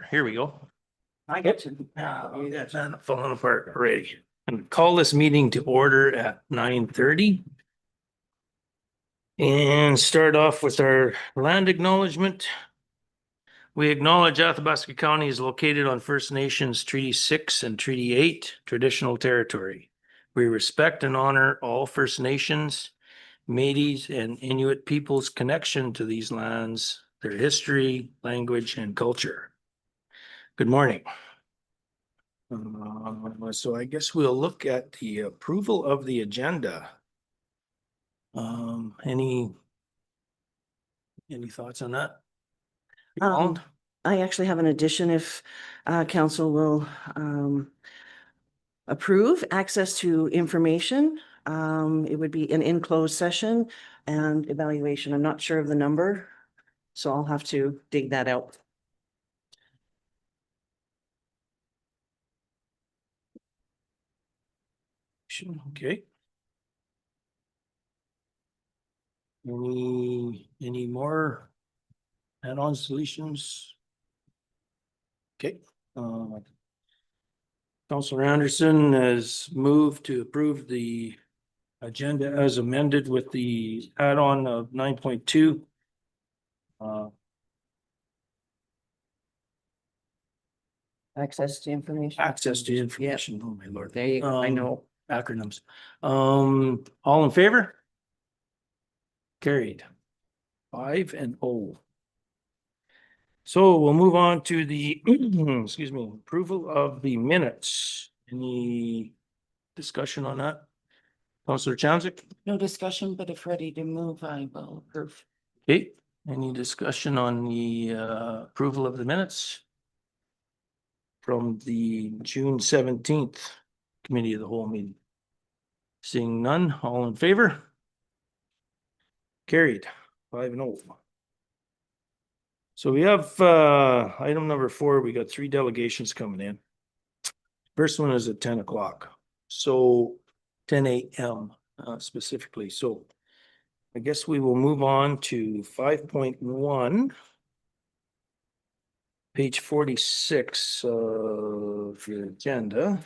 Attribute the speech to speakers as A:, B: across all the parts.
A: Here we go.
B: I get to.
A: Oh, that's not falling apart already. And call this meeting to order at 9:30. And start off with our land acknowledgement. We acknowledge Athabasca County is located on First Nations Treaty 6 and Treaty 8 traditional territory. We respect and honor all First Nations, Métis, and Inuit peoples' connection to these lands, their history, language, and culture. Good morning. So I guess we'll look at the approval of the agenda. Any thoughts on that?
B: I actually have an addition if council will approve access to information. It would be an enclosed session and evaluation. I'm not sure of the number, so I'll have to dig that out.
A: Okay. Any more add-on solutions? Okay. Councilor Anderson has moved to approve the agenda as amended with the add-on of 9.2.
B: Access to information.
A: Access to information. Oh, my Lord.
B: There you go. I know.
A: Acronyms. All in favor? Carried. 5-0. So we'll move on to the, excuse me, approval of the minutes. Any discussion on that? Councilor Chanzik?
C: No discussion, but if ready to move, I will approve.
A: Okay, any discussion on the approval of the minutes from the June 17th committee of the whole meeting? Seeing none, all in favor? Carried. 5-0. So we have item number 4. We got 3 delegations coming in. First one is at 10 o'clock. So 10 a.m. Specifically. So I guess we will move on to 5.1. Page 46 of your agenda.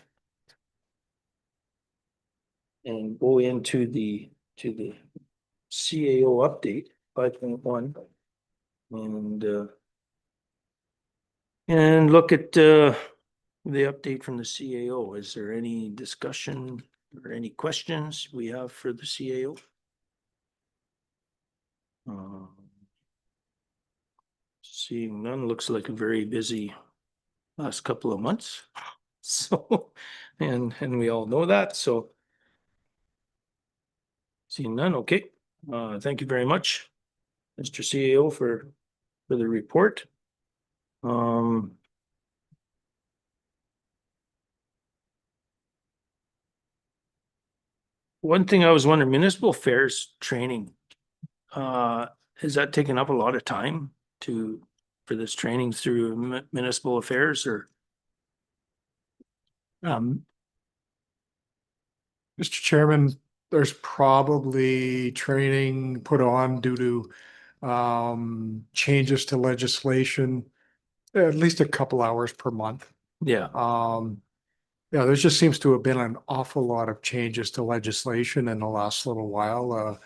A: And go into the CAO update 5.1 and look at the update from the CAO. Is there any discussion or any questions we have for the CAO? Seeing none, looks like a very busy last couple of months. So, and we all know that. So, seeing none, okay. Thank you very much, Mr. CAO, for the report. One thing I was wondering, municipal affairs training, has that taken up a lot of time for this training through municipal affairs, or?
D: Mr. Chairman, there's probably training put on due to changes to legislation, at least a couple hours per month.
A: Yeah,
D: Yeah, there just seems to have been an awful lot of changes to legislation in the last little while,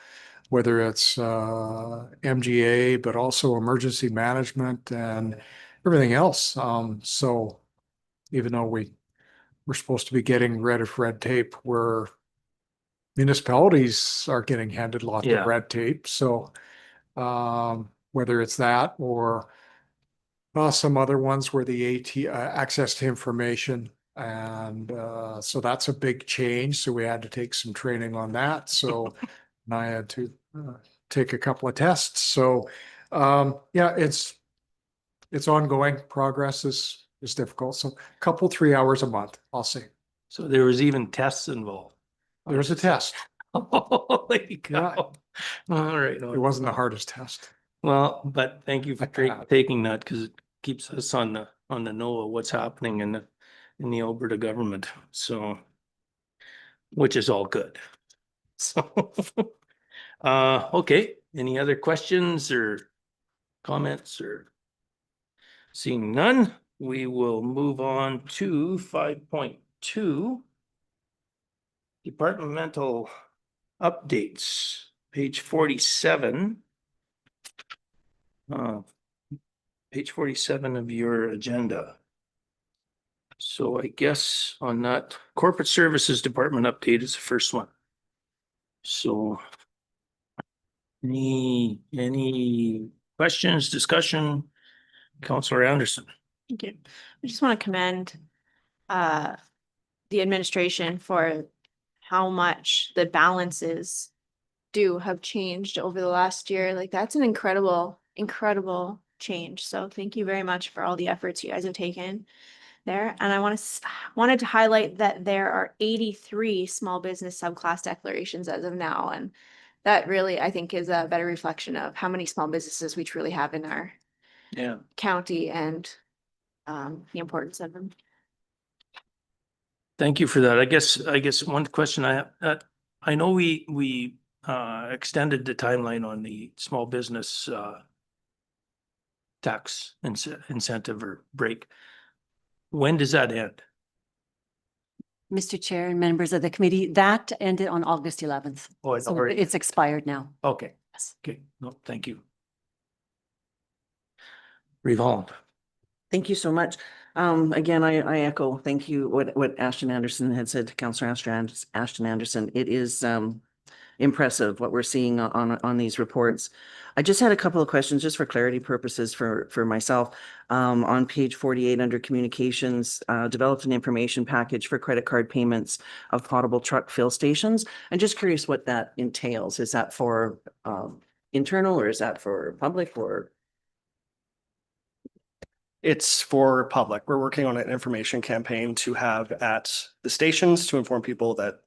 D: whether it's MGA, but also emergency management and everything else. So even though we're supposed to be getting rid of red tape, where municipalities are getting handed lots
A: Yeah.
D: of red tape. So whether it's that or some other ones where the access to information, and so that's a big change. So we had to take some training on that. So and I had to take a couple of tests. So yeah, it's ongoing. Progress is difficult. So a couple, 3 hours a month, I'll say.
A: so there was even tests involved.
D: There's a test.
A: Holy
D: Yeah.
A: cow. All right.
D: It wasn't the hardest test.
A: Well, but thank you for taking that, because it keeps us on the know of what's happening in the Alberta government. So, which is all good. So, okay. Any other questions or comments or? Seeing none, we will move on to 5.2. Departmental updates, page 47. Page 47 of your agenda. So I guess on that, corporate services department update is the first one. So any questions, discussion? Counselor Anderson.
E: Thank you. I just want to commend the administration for how much the balances do have changed over the last year. Like that's an incredible change. So thank you very much for all the efforts you guys have taken there. And I wanted to highlight that there are 83 small business subclass declarations as of now. And that really, I think, is a better reflection of how many small businesses we truly have in our
A: Yeah.
E: county and the importance of them.
A: Thank you for that. I guess one question I have, I know we extended the timeline on the small business tax incentive or break. When does that end?
F: Mr. Chair and members of the committee, that ended on August 11th.
A: Oh, it's
F: So
A: already,
F: it's expired now.
A: okay,
F: Yes.
A: okay, no, thank you. Revolve.
B: Thank you so much. Again, I echo, thank you, what Ashton Anderson had said to Councillor Ashton Anderson. It is impressive what we're seeing on these reports. I just had a couple of questions just for clarity purposes for myself. On page 48 under communications, developed an information package for credit card payments of potable truck fill stations. I'm just curious what that entails. Is that for internal or is that for public or?
G: It's for public. We're working on an information campaign to have at the stations to inform people that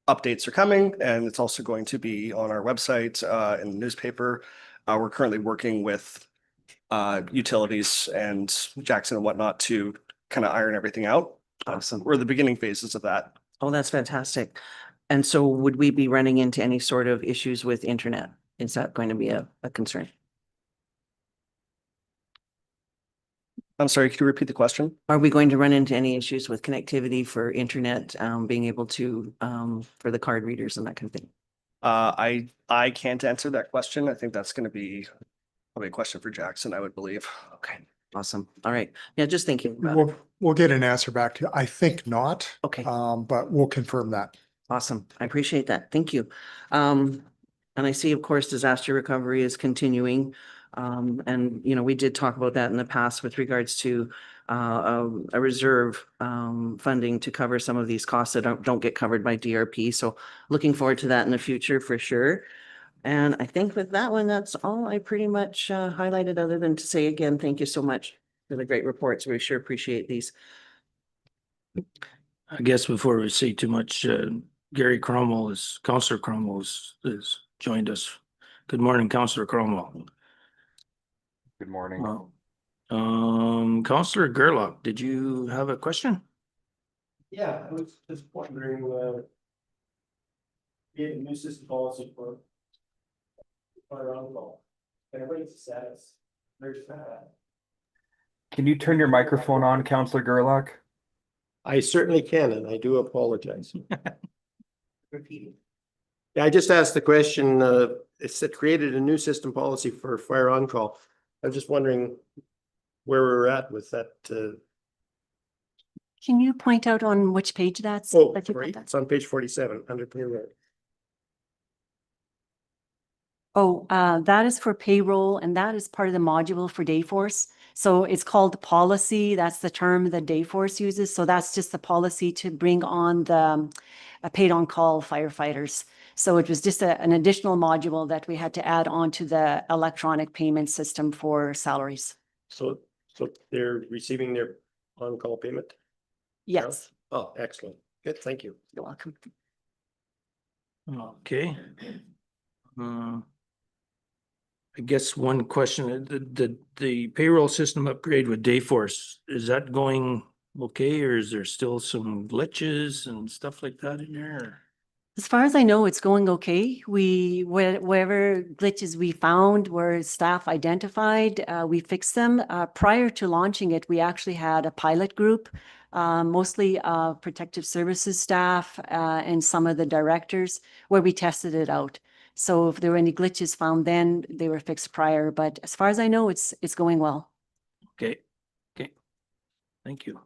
G: updates are coming, and it's also going to be on our website, in the newspaper. We're currently working with utilities and Jackson and whatnot to kind of iron everything out.
B: Awesome.
G: We're the beginning phases of that.
B: Oh, that's fantastic. And so would we be running into any sort of issues with internet? Is that going to be a concern?
G: I'm sorry, could you repeat the question?
B: Are we going to run into any issues with connectivity for internet, being able to, for the card readers and that kind of thing?
G: I can't answer that question. I think that's going to be probably a question for Jackson, I would believe.
B: Okay, awesome. All right. Yeah, just thinking about it.
D: We'll get an answer back to you. I think not.
B: Okay.
D: But we'll confirm that.
B: Awesome. I appreciate that. Thank you. And I see, of course, disaster recovery is continuing. And, you know, we did talk about that in the past with regards to a reserve funding to cover some of these costs that don't get covered by DRP. So looking forward to that in the future for sure. And I think with that one, that's all I pretty much highlighted, other than to say again, thank you so much for the great reports. We sure appreciate these.
A: I guess before we say too much, Councillor Cromwell is joined us. Good morning, Councillor Cromwell.
H: Good morning.
A: Councillor Gerlach, did you have a question?
I: Yeah, I was just wondering, a new system policy for fire on call. Everybody's status. There's that.
H: Can you turn your microphone on, Councillor Gerlach?
I: I certainly can, and I do apologize. Repeating. Yeah, I just asked the question, it said created a new system policy for fire on call. I'm just wondering where we're at with that.
F: Can you point out on which page that's?
I: Oh,
F: that you put
I: right,
F: that?
I: it's on page 47 under payroll.
F: Oh, that is for payroll and that is part of the module for Dayforce. So it's called policy. That's the term that Dayforce uses. So that's just the policy to bring on the paid on call firefighters. So it was just an additional module that we had to add on to the electronic payment system for salaries.
I: So they're receiving their on-call payment?
F: Yes,
I: Oh, excellent. Good, thank you.
F: you're welcome.
A: Okay. I guess one question, the payroll system upgrade with Dayforce, is that going okay, or is there still some glitches and stuff like that in there?
F: As far as I know, it's going okay. Wherever glitches we found where staff identified, we fixed them. Prior to launching it, we actually had a pilot group, mostly protective services staff and some of the directors where we tested it out. So if there were any glitches found then, they were fixed prior. But as far as I know, it's going well.
A: Okay, okay. Thank you.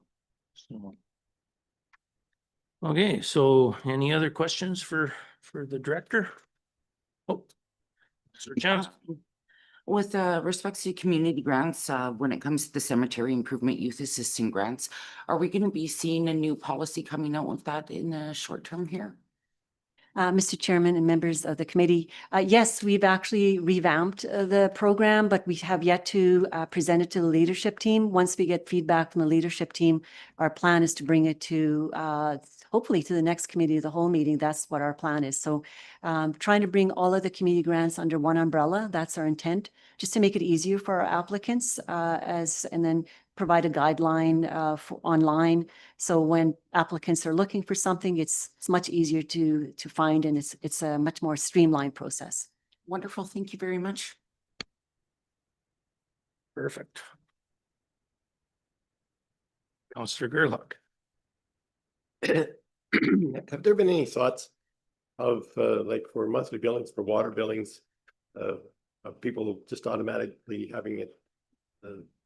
A: Okay, so any other questions for the director? Oh, Sir Johnson.
C: With respects to community grants, when it comes to the cemetery improvement youth assistant grants, are we going to be seeing a new policy coming out with that in the short term here?
F: Mr. Chairman and members of the committee, yes, we've actually revamped the program, but we have yet to present it to the leadership team. Once we get feedback from the leadership team, our plan is to bring it to hopefully to the next committee of the whole meeting. That's what our plan is. So trying to bring all of the community grants under one umbrella. That's our intent, just to make it easier for our applicants and then provide a guideline online. So when applicants are looking for something, it's much easier to find, and it's a much more streamlined process.
C: Wonderful. Thank you very much.
A: Perfect. Counselor Gerlach.
I: Have there been any thoughts of like for monthly billings, for water billings, of people just automatically having it,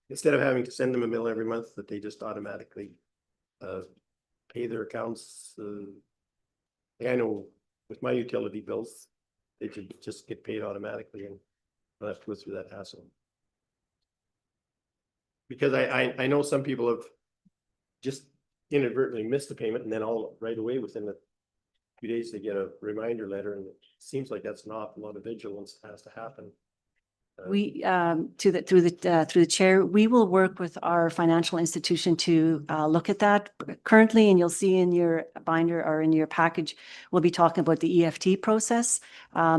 I: instead of having to send them a bill every month, that they just automatically pay their accounts? I know with my utility bills, they should just get paid automatically and not have to go through that hassle. Because I know some people have just inadvertently missed a payment, and then all right away within a few days they get a reminder letter, and it seems like that's not a lot of vigilance that has to happen.
F: We through the chair, we will work with our financial institution to look at that currently, and you'll see in your binder or in your package, we'll be talking about the EFT process.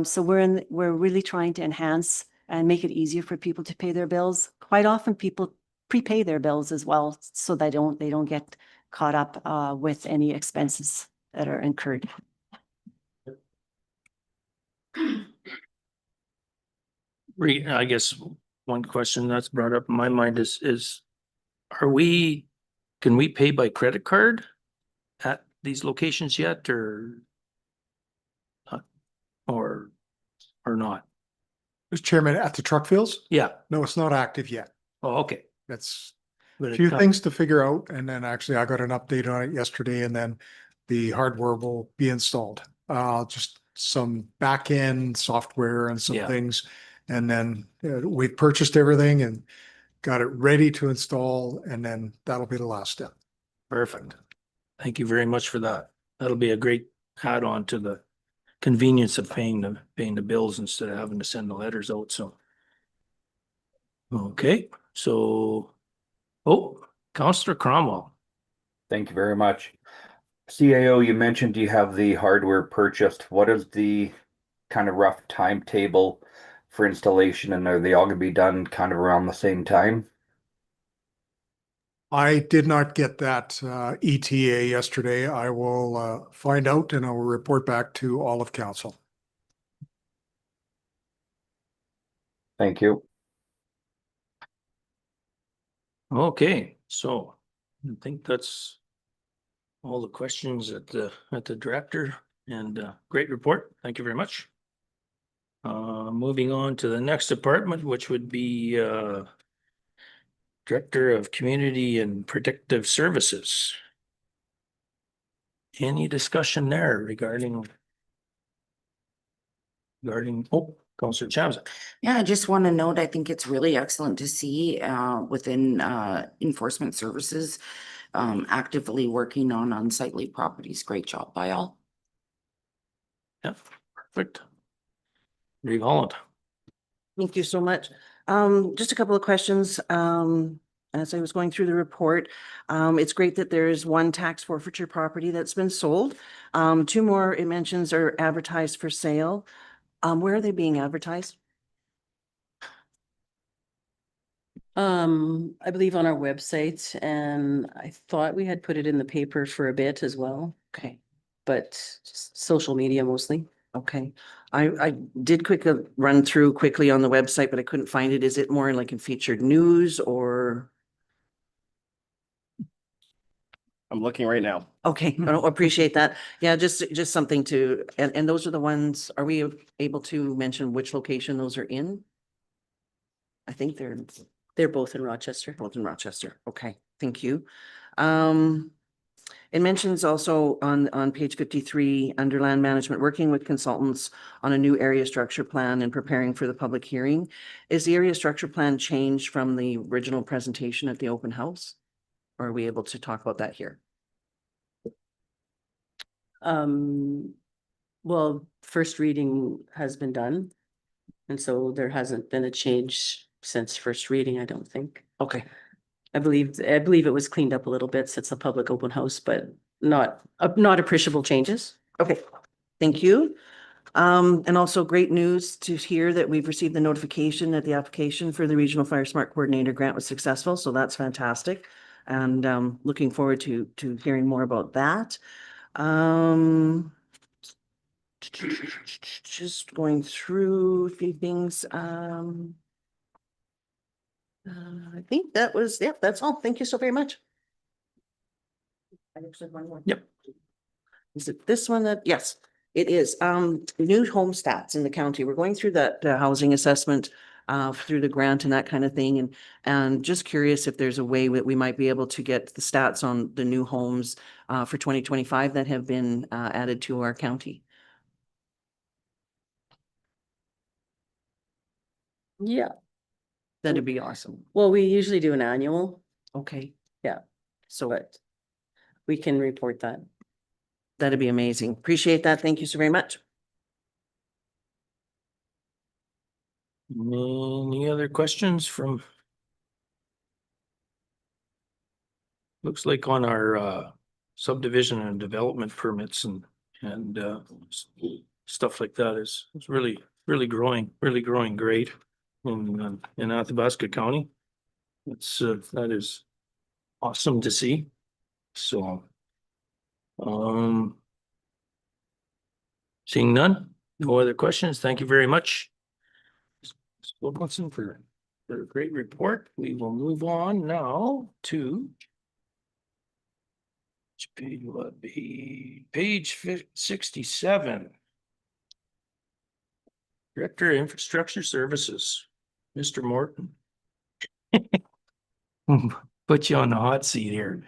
F: So we're really trying to enhance and make it easier for people to pay their bills. Quite often people prepay their bills as well, so they don't get caught up with any expenses that are incurred.
A: I guess one question that's brought up in my mind is can we pay by credit card at these locations yet, or not?
D: Mr. Chairman, at the truck fields?
A: Yeah.
D: No, it's not active yet.
A: Oh, okay.
D: That's
A: But
D: a
A: it
D: few
A: come-
D: things to figure out. And then actually I got an update on it yesterday, and then the hardware will be installed. Just some back end software and some
A: Yeah.
D: things. And then we've purchased everything and got it ready to install, and then that'll be the last step.
A: Perfect. Thank you very much for that. That'll be a great add-on to the convenience of paying the bills instead of having to send the letters out, so. Okay, so, Counselor Cromwell.
H: Thank you very much. CAO, you mentioned you have the hardware purchased. What is the kind of rough timetable for installation, and are they all gonna be done kind of around the same time?
D: I did not get that ETA yesterday. I will find out, and I will report back to all of council.
H: Thank you.
A: Okay, so I think that's all the questions at the director, and great report. Thank you very much. Moving on to the next department, which would be Director of Community and Protective Services. Any discussion there regarding, Counselor Chamza?
C: Yeah, I just want to note, I think it's really excellent to see within enforcement services actively working on unsightly properties. Great job by all.
A: Yeah, perfect. Reeve Holland.
B: Thank you so much. Just a couple of questions. As I was going through the report, it's great that there is one tax forfeiture property that's been sold. Two more it mentions are advertised for sale. Where are they being advertised?
J: I believe on our website, and I thought we had put it in the paper for a bit as well.
B: Okay.
J: but just social media mostly.
B: Okay, I did run through quickly on the website, but I couldn't find it. Is it more like in featured news or?
G: I'm looking right now.
B: Okay, I don't appreciate that. Yeah, just something to, and those are the ones, are we able to mention which location those are in? I think
J: They're both in Rochester.
B: both in Rochester. Okay, thank you. It mentions also on page 53, under land management, working with consultants on a new area structure plan and preparing for the public hearing. Is the area structure plan changed from the original presentation at the open house? Or are we able to talk about that here?
J: Well, first reading has been done. And so there hasn't been a change since first reading, I don't think.
B: Okay,
J: I believe it was cleaned up a little bit since the public open house, but not appreciable changes.
B: okay, thank you. And also great news to hear that we've received the notification that the application for the Regional Fire Smart Coordinator grant was successful, so that's fantastic. And looking forward to hearing more about that. Just going through a few things. I think that was, yeah, that's all. Thank you so very much. I actually have one more.
A: Yep.
B: Is it this one that, yes, it is. New home stats in the county. We're going through that housing assessment through the grant and that kind of thing. And just curious if there's a way that we might be able to get the stats on the new homes for 2025 that have been added to our county.
J: Yeah,
B: That'd be awesome.
J: well, we usually do an annual,
B: Okay,
J: so but we can report that.
B: that'd be amazing. Appreciate that. Thank you so very much.
A: Any other questions from? Looks like on our subdivision and development permits and stuff like that is really growing great in Athabasca County. It's that is awesome to see. So seeing none, no other questions. Thank you very much, Wilkinson, for a great report. We will move on now to which page will it be? Page 67. Director of Infrastructure Services, Mr. Morton. Put you on the hot seat here.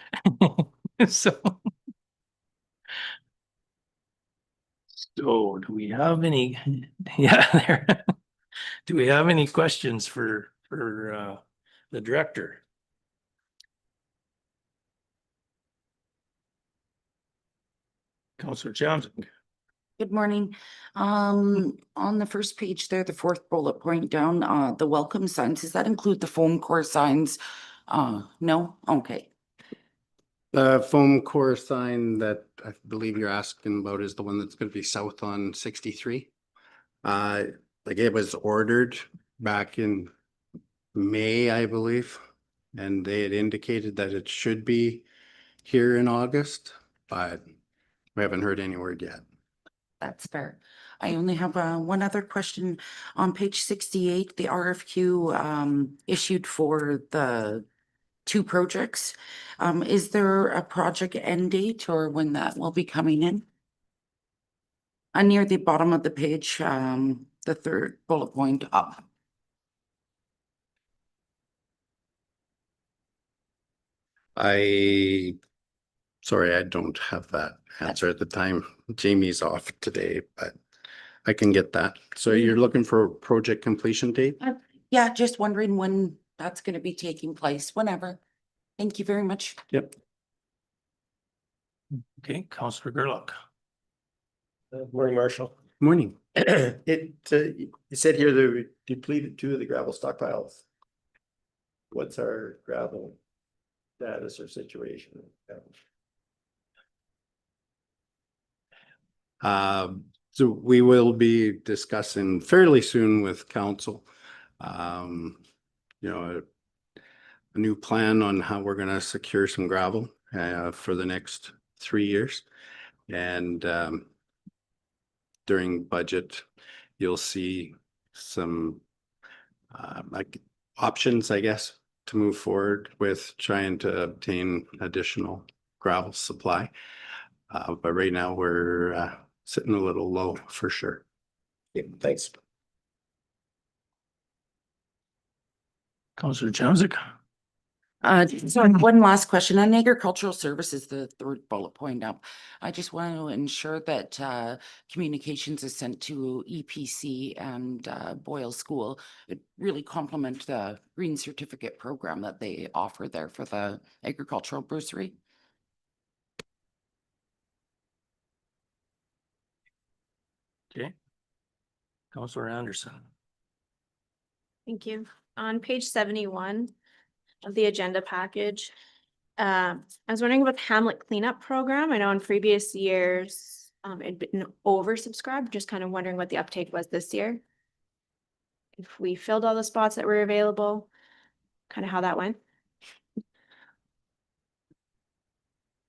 A: So do we have any, yeah, there. Do we have any questions for the director? Councillor Townsend.
C: Good morning. On the first page there, the fourth bullet point down, the welcome signs, does that include the foam core signs? No? Okay.
K: The foam core sign that I believe you're asking about is the one that's gonna be south on 63. Like it was ordered back in May, I believe, and they had indicated that it should be here in August, but we haven't heard any word yet.
C: That's fair. I only have one other question. On page 68, the RFQ issued for the 2 projects. Is there a project end date or when that will be coming in? Near the bottom of the page, the third bullet point up.
K: Sorry, I don't have that answer at the time. Jamie's off today, but I can get that. So you're looking for a project completion date?
C: Yeah, just wondering when that's going to be taking place, whenever. Thank you very much.
K: Yep.
A: Okay, Councillor Gerlach.
I: Morning, Marshall.
K: Morning.
I: You said here that we depleted 2 of the gravel stockpiles. What's our gravel status or situation?
K: So we will be discussing fairly soon with council. You know, a new plan on how we're gonna secure some gravel for the next 3 years. And during budget, you'll see some like options, I guess, to move forward with trying to obtain additional gravel supply. But right now we're sitting a little low for sure.
I: Yeah, thanks.
A: Councillor Johnson.
C: So one last question on agricultural services, the third bullet point up. I just want to ensure that communications is sent to EPC and Boyle School. It really complement the green certificate program that they offer there for the agricultural bursary.
A: Okay. Councillor Anderson.
E: Thank you. On page 71 of the agenda package, I was wondering about the Hamlet cleanup program. I know in previous years, it'd been oversubscribed, just kind of wondering what the uptake was this year. If we filled all the spots that were available, kind of how that went.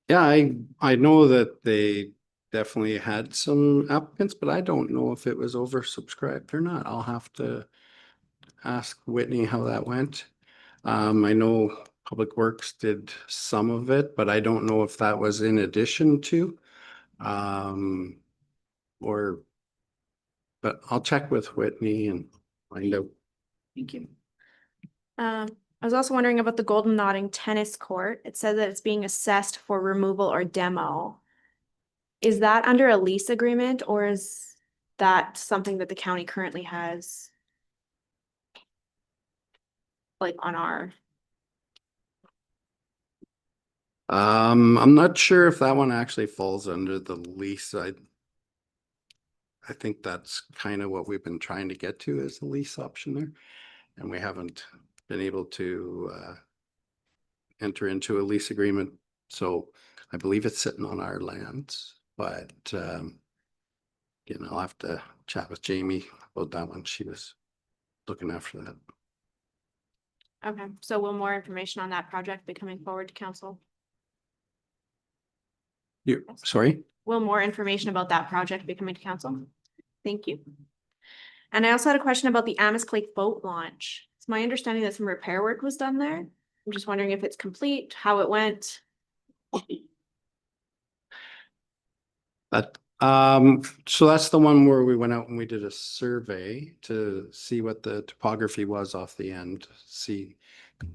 K: Yeah, I know that they definitely had some applicants, but I don't know if it was oversubscribed or not. I'll have to ask Whitney how that went. I know Public Works did some of it, but I don't know if that was in addition to or but I'll check with Whitney and find out.
E: Thank you. I was also wondering about the Golden Notting tennis court. It says that it's being assessed for removal or demo. Is that under a lease agreement or is that something that the county currently has? Like on our,
K: I'm not sure if that one actually falls under the lease. I think that's kind of what we've been trying to get to is the lease option there. And we haven't been able to enter into a lease agreement. So I believe it's sitting on our lands, but I'll have to chat with Jamie about that one. She was looking after that.
E: okay, so will more information on that project be coming forward to council?
K: Sorry?
E: Will more information about that project be coming to council? Thank you. And I also had a question about the Amos Lake boat launch. It's my understanding that some repair work was done there. I'm just wondering if it's complete, how it went.
K: So that's the one where we went out and we did a survey to see what the topography was off the end, see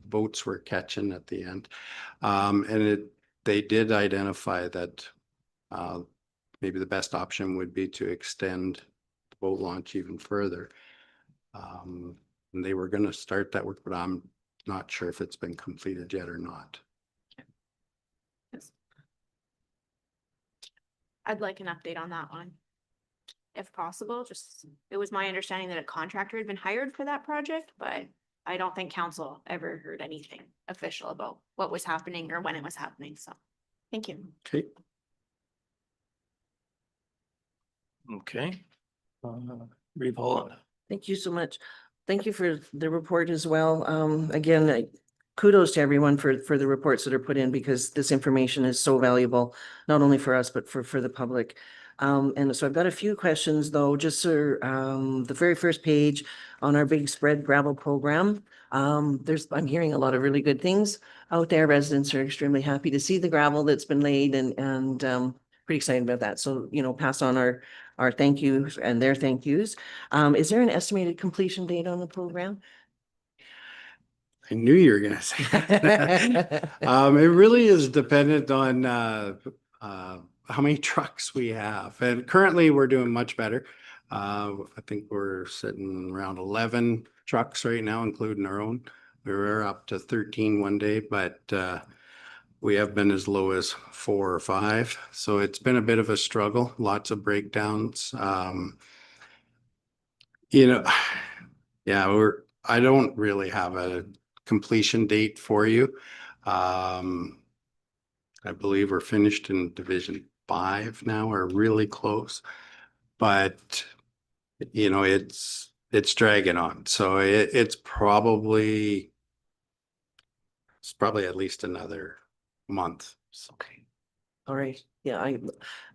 K: boats were catching at the end. And they did identify that maybe the best option would be to extend the boat launch even further. And they were going to start that work, but I'm not sure if it's been completed yet or not.
E: I'd like an update on that one. If possible, just, it was my understanding that a contractor had been hired for that project, but I don't think council ever heard anything official about what was happening or when it was happening, so, thank you.
K: Okay.
A: Okay. Reeve Holland.
B: Thank you so much. Thank you for the report as well. Again, kudos to everyone for the reports that are put in because this information is so valuable, not only for us, but for the public. And so I've got a few questions though, just so, the very first page on our big spread gravel program. I'm hearing a lot of really good things out there. Residents are extremely happy to see the gravel that's been laid and pretty excited about that. So, pass on our thank yous and their thank yous. Is there an estimated completion date on the program?
K: I knew you were going to say that. It really is dependent on how many trucks we have. And currently we're doing much better. I think we're sitting around 11 trucks right now, including our own. We were up to 13 one day, but we have been as low as 4 or 5. So it's been a bit of a struggle, lots of breakdowns. Yeah, I don't really have a completion date for you. I believe we're finished in Division 5 now, or really close, but it's dragging on. So it's probably at least another month.
A: Okay.
B: All right. Yeah, I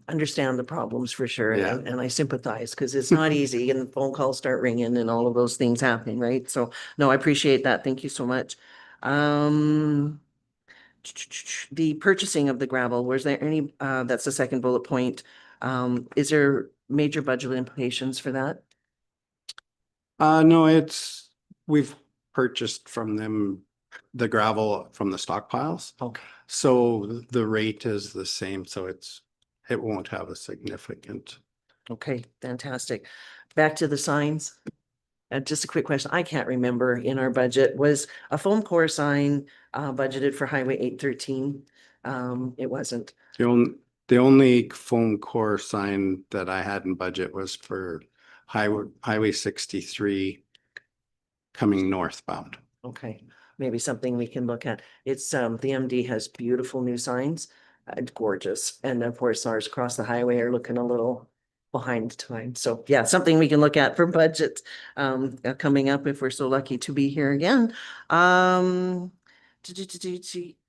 B: understand the problems for sure.
K: Yeah.
B: And I sympathize because it's not easy and the phone calls start ringing and all of those things happening, right? So no, I appreciate that. Thank you so much. The purchasing of the gravel, was there any, that's the second bullet point. Is there major budget implications for that?
K: No, we've purchased from them the gravel from the stockpiles.
B: Okay.
K: So the rate is the same, so it won't have a significant.
B: Okay, fantastic. Back to the signs. Just a quick question. I can't remember in our budget, was a foam core sign budgeted for Highway 813? It wasn't.
K: The only foam core sign that I had in budget was for Highway 63 coming northbound.
B: Okay, maybe something we can look at. It's the MD has beautiful new signs. Gorgeous. And of course, ours across the highway are looking a little behind time. So yeah, something we can look at for budget coming up if we're so lucky to be here again.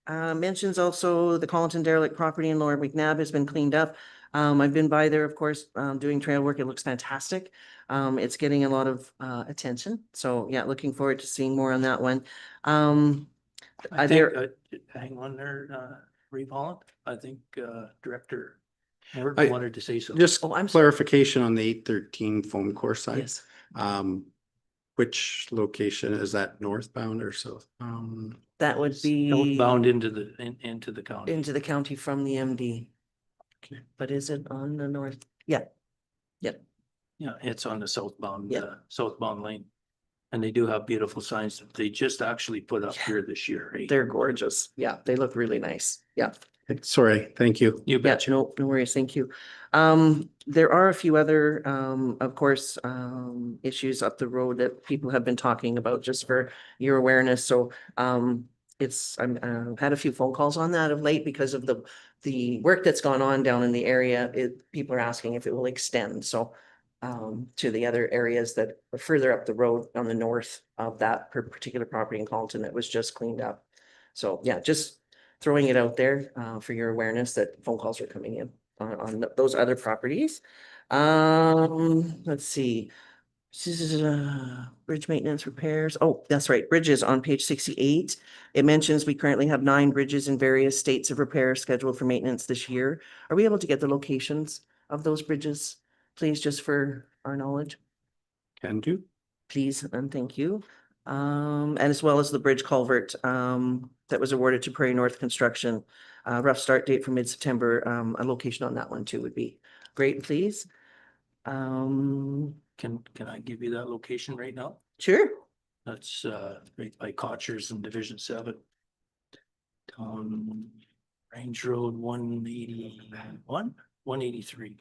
B: Mentions also the Colleton derelict property in Lower McNabb has been cleaned up. I've been by there, of course, doing trail work. It looks fantastic. It's getting a lot of attention. So yeah, looking forward to seeing more on that one.
A: I
B: Are
A: think,
B: there-
A: hang on there, Reeve Holland, I think, Director Hayward
K: I-
A: wanted to say something.
K: Just
B: Oh, I'm sorry.
K: clarification on the 813 foam core side.
B: Yes,
K: Which location is that, northbound or south?
B: that would be
A: Outbound into the county.
B: into the county from the MD.
K: Okay.
B: But is it on the north? Yeah,
A: Yeah, it's on the southbound,
B: Yeah.
A: southbound lane. And they do have beautiful signs that they just actually put up
B: Yeah.
A: here this year. Hey?
B: they're gorgeous. Yeah, they look really nice. Yeah.
K: Sorry, thank you.
A: You
B: Yeah,
A: betcha.
B: no worries. Thank you. There are a few other, of course, issues up the road that people have been talking about just for your awareness. So, I've had a few phone calls on that of late because of the work that's gone on down in the area. People are asking if it will extend. So, to the other areas that are further up the road on the north of that particular property in Colleton that was just cleaned up. So, yeah, just throwing it out there for your awareness that phone calls are coming in on those other properties. Let's see. This is bridge maintenance repairs. Oh, that's right. Bridges on page 68. It mentions we currently have 9 bridges in various states of repair scheduled for maintenance this year. Are we able to get the locations of those bridges, please, just for our knowledge?
K: Can do.
B: Please, and thank you. And as well as the bridge culvert that was awarded to Prairie North Construction. Rough start date for mid-September. A location on that one too would be great, please.
A: Can I give you that location right now?
B: Sure.
A: That's right by Kochers in Division 7. Range Road 181, 183.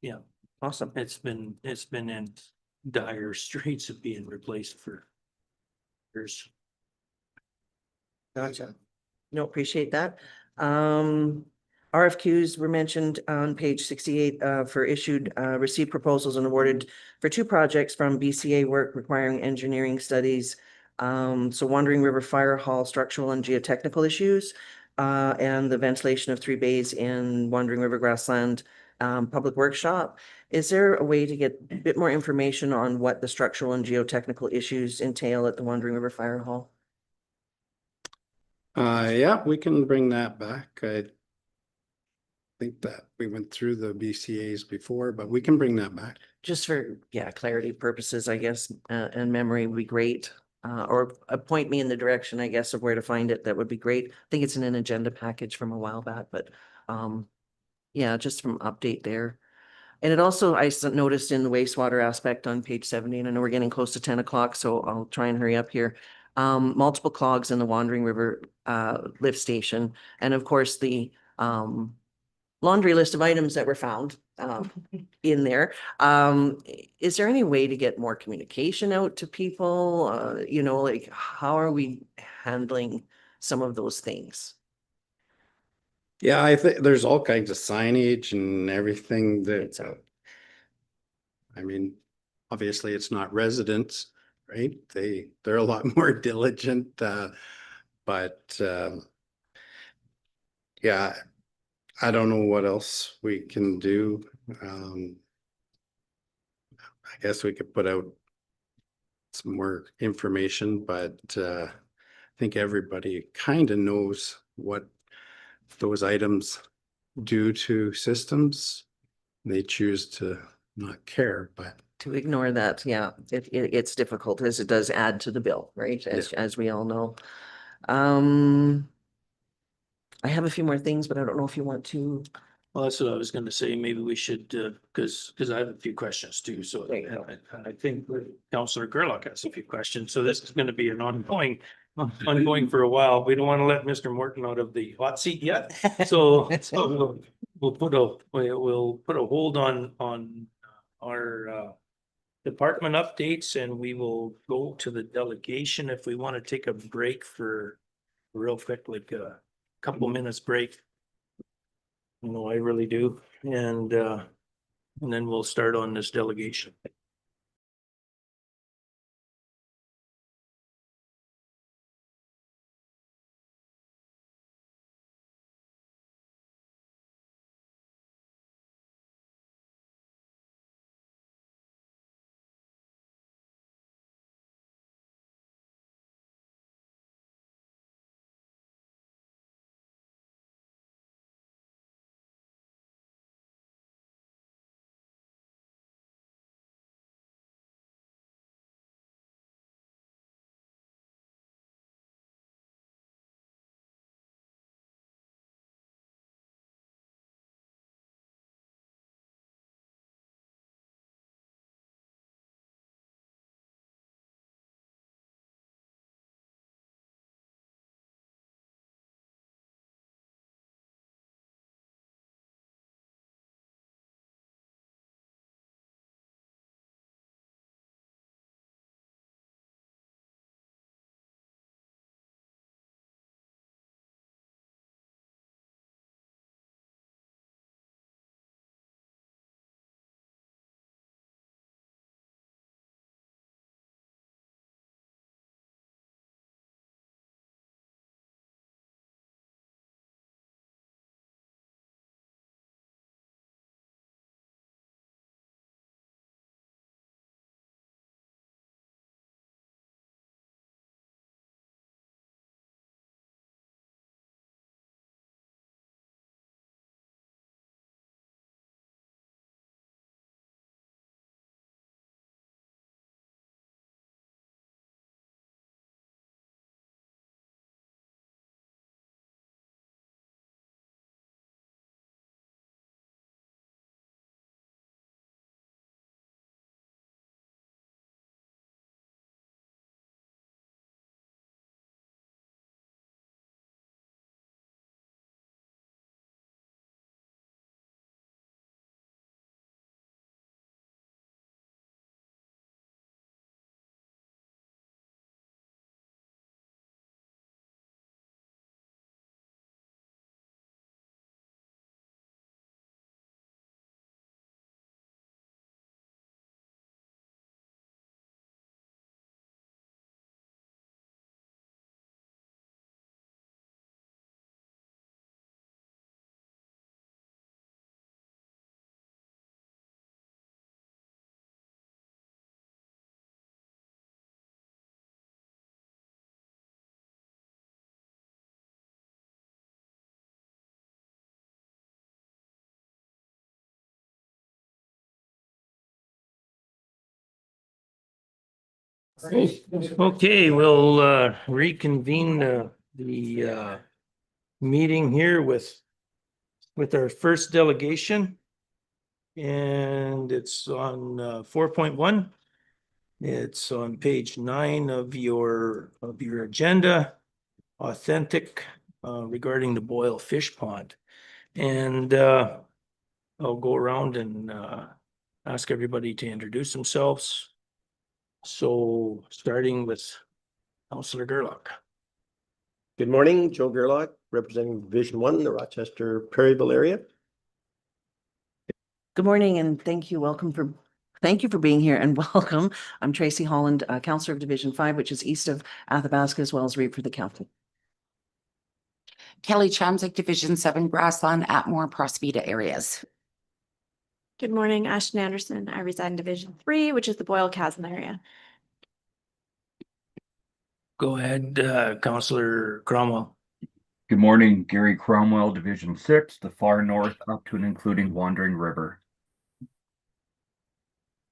A: Yeah,
B: Awesome.
A: it's been in dire straits of being replaced for years.
B: Gotcha. No, appreciate that. RFQs were mentioned on page 68 for issued, received proposals and awarded for 2 projects from BCA work requiring engineering studies. So Wandering River Fire Hall structural and geotechnical issues, and the ventilation of 3 bays in Wandering River Grassland Public Workshop. Is there a way to get a bit more information on what the structural and geotechnical issues entail at the Wandering River Fire Hall?
K: Yeah, we can bring that back. I think that we went through the BCAs before, but we can bring that back.
B: Just for, yeah, clarity purposes, I guess, and memory would be great. Or point me in the direction, I guess, of where to find it. That would be great. I think it's in an agenda package from a while back, but yeah, just from update there. And it also, noticed in the wastewater aspect on page 70, and I know we're getting close to 10 o'clock, so I'll try and hurry up here. Multiple clogs in the Wandering River lift station, and of course, the laundry list of items that were found in there. Is there any way to get more communication out to people? Like how are we handling some of those things?
K: Yeah, I think there's all kinds of signage and everything
B: It's
K: that,
B: out.
K: I mean, obviously it's not residents, right? They're a lot more diligent, but yeah, I don't know what else we can do. I guess we could put out some more information, but I think everybody kind of knows what those items do to systems. They choose to not care, but
B: To ignore that, yeah, it's difficult as it does add to the bill, right? As we all know. I have a few more things, but I don't know if you want to.
A: Well, that's what I was gonna say. Maybe we should, because I have a few questions too. So
B: There you go.
A: I think Councillor Gerlach has a few questions. So this is gonna be an ongoing for a while. We don't want to let Mr. Morton out of the hot seat yet. So we'll put a hold on our department updates, and we will go to the delegation if we want to take a break for real quick, like a couple minutes break. You know, I really do. And then we'll start on this delegation. Okay, we'll reconvene the meeting here with our first delegation. And it's on 4.1. It's on page 9 of your agenda. Authentic regarding the Boyle Fish Pond. And I'll go around and ask everybody to introduce themselves. So starting with Councillor Gerlach.
I: Good morning, Joe Gerlach, representing Division 1, the Rochester Perryville area.
B: Good morning and thank you. Thank you for being here and welcome. I'm Tracy Holland, Councillor of Division 5, which is east of Athabasca, as well as Reed for the county.
C: Kelly Chamzik, Division 7 Grassland, Atmore, Prospita areas.
E: Good morning, Ashton Anderson. I reside in Division 3, which is the Boyle Chasm area.
A: Go ahead, Counselor Cromwell.
H: Good morning, Gary Cromwell, Division 6, the far north up to and including Wandering River.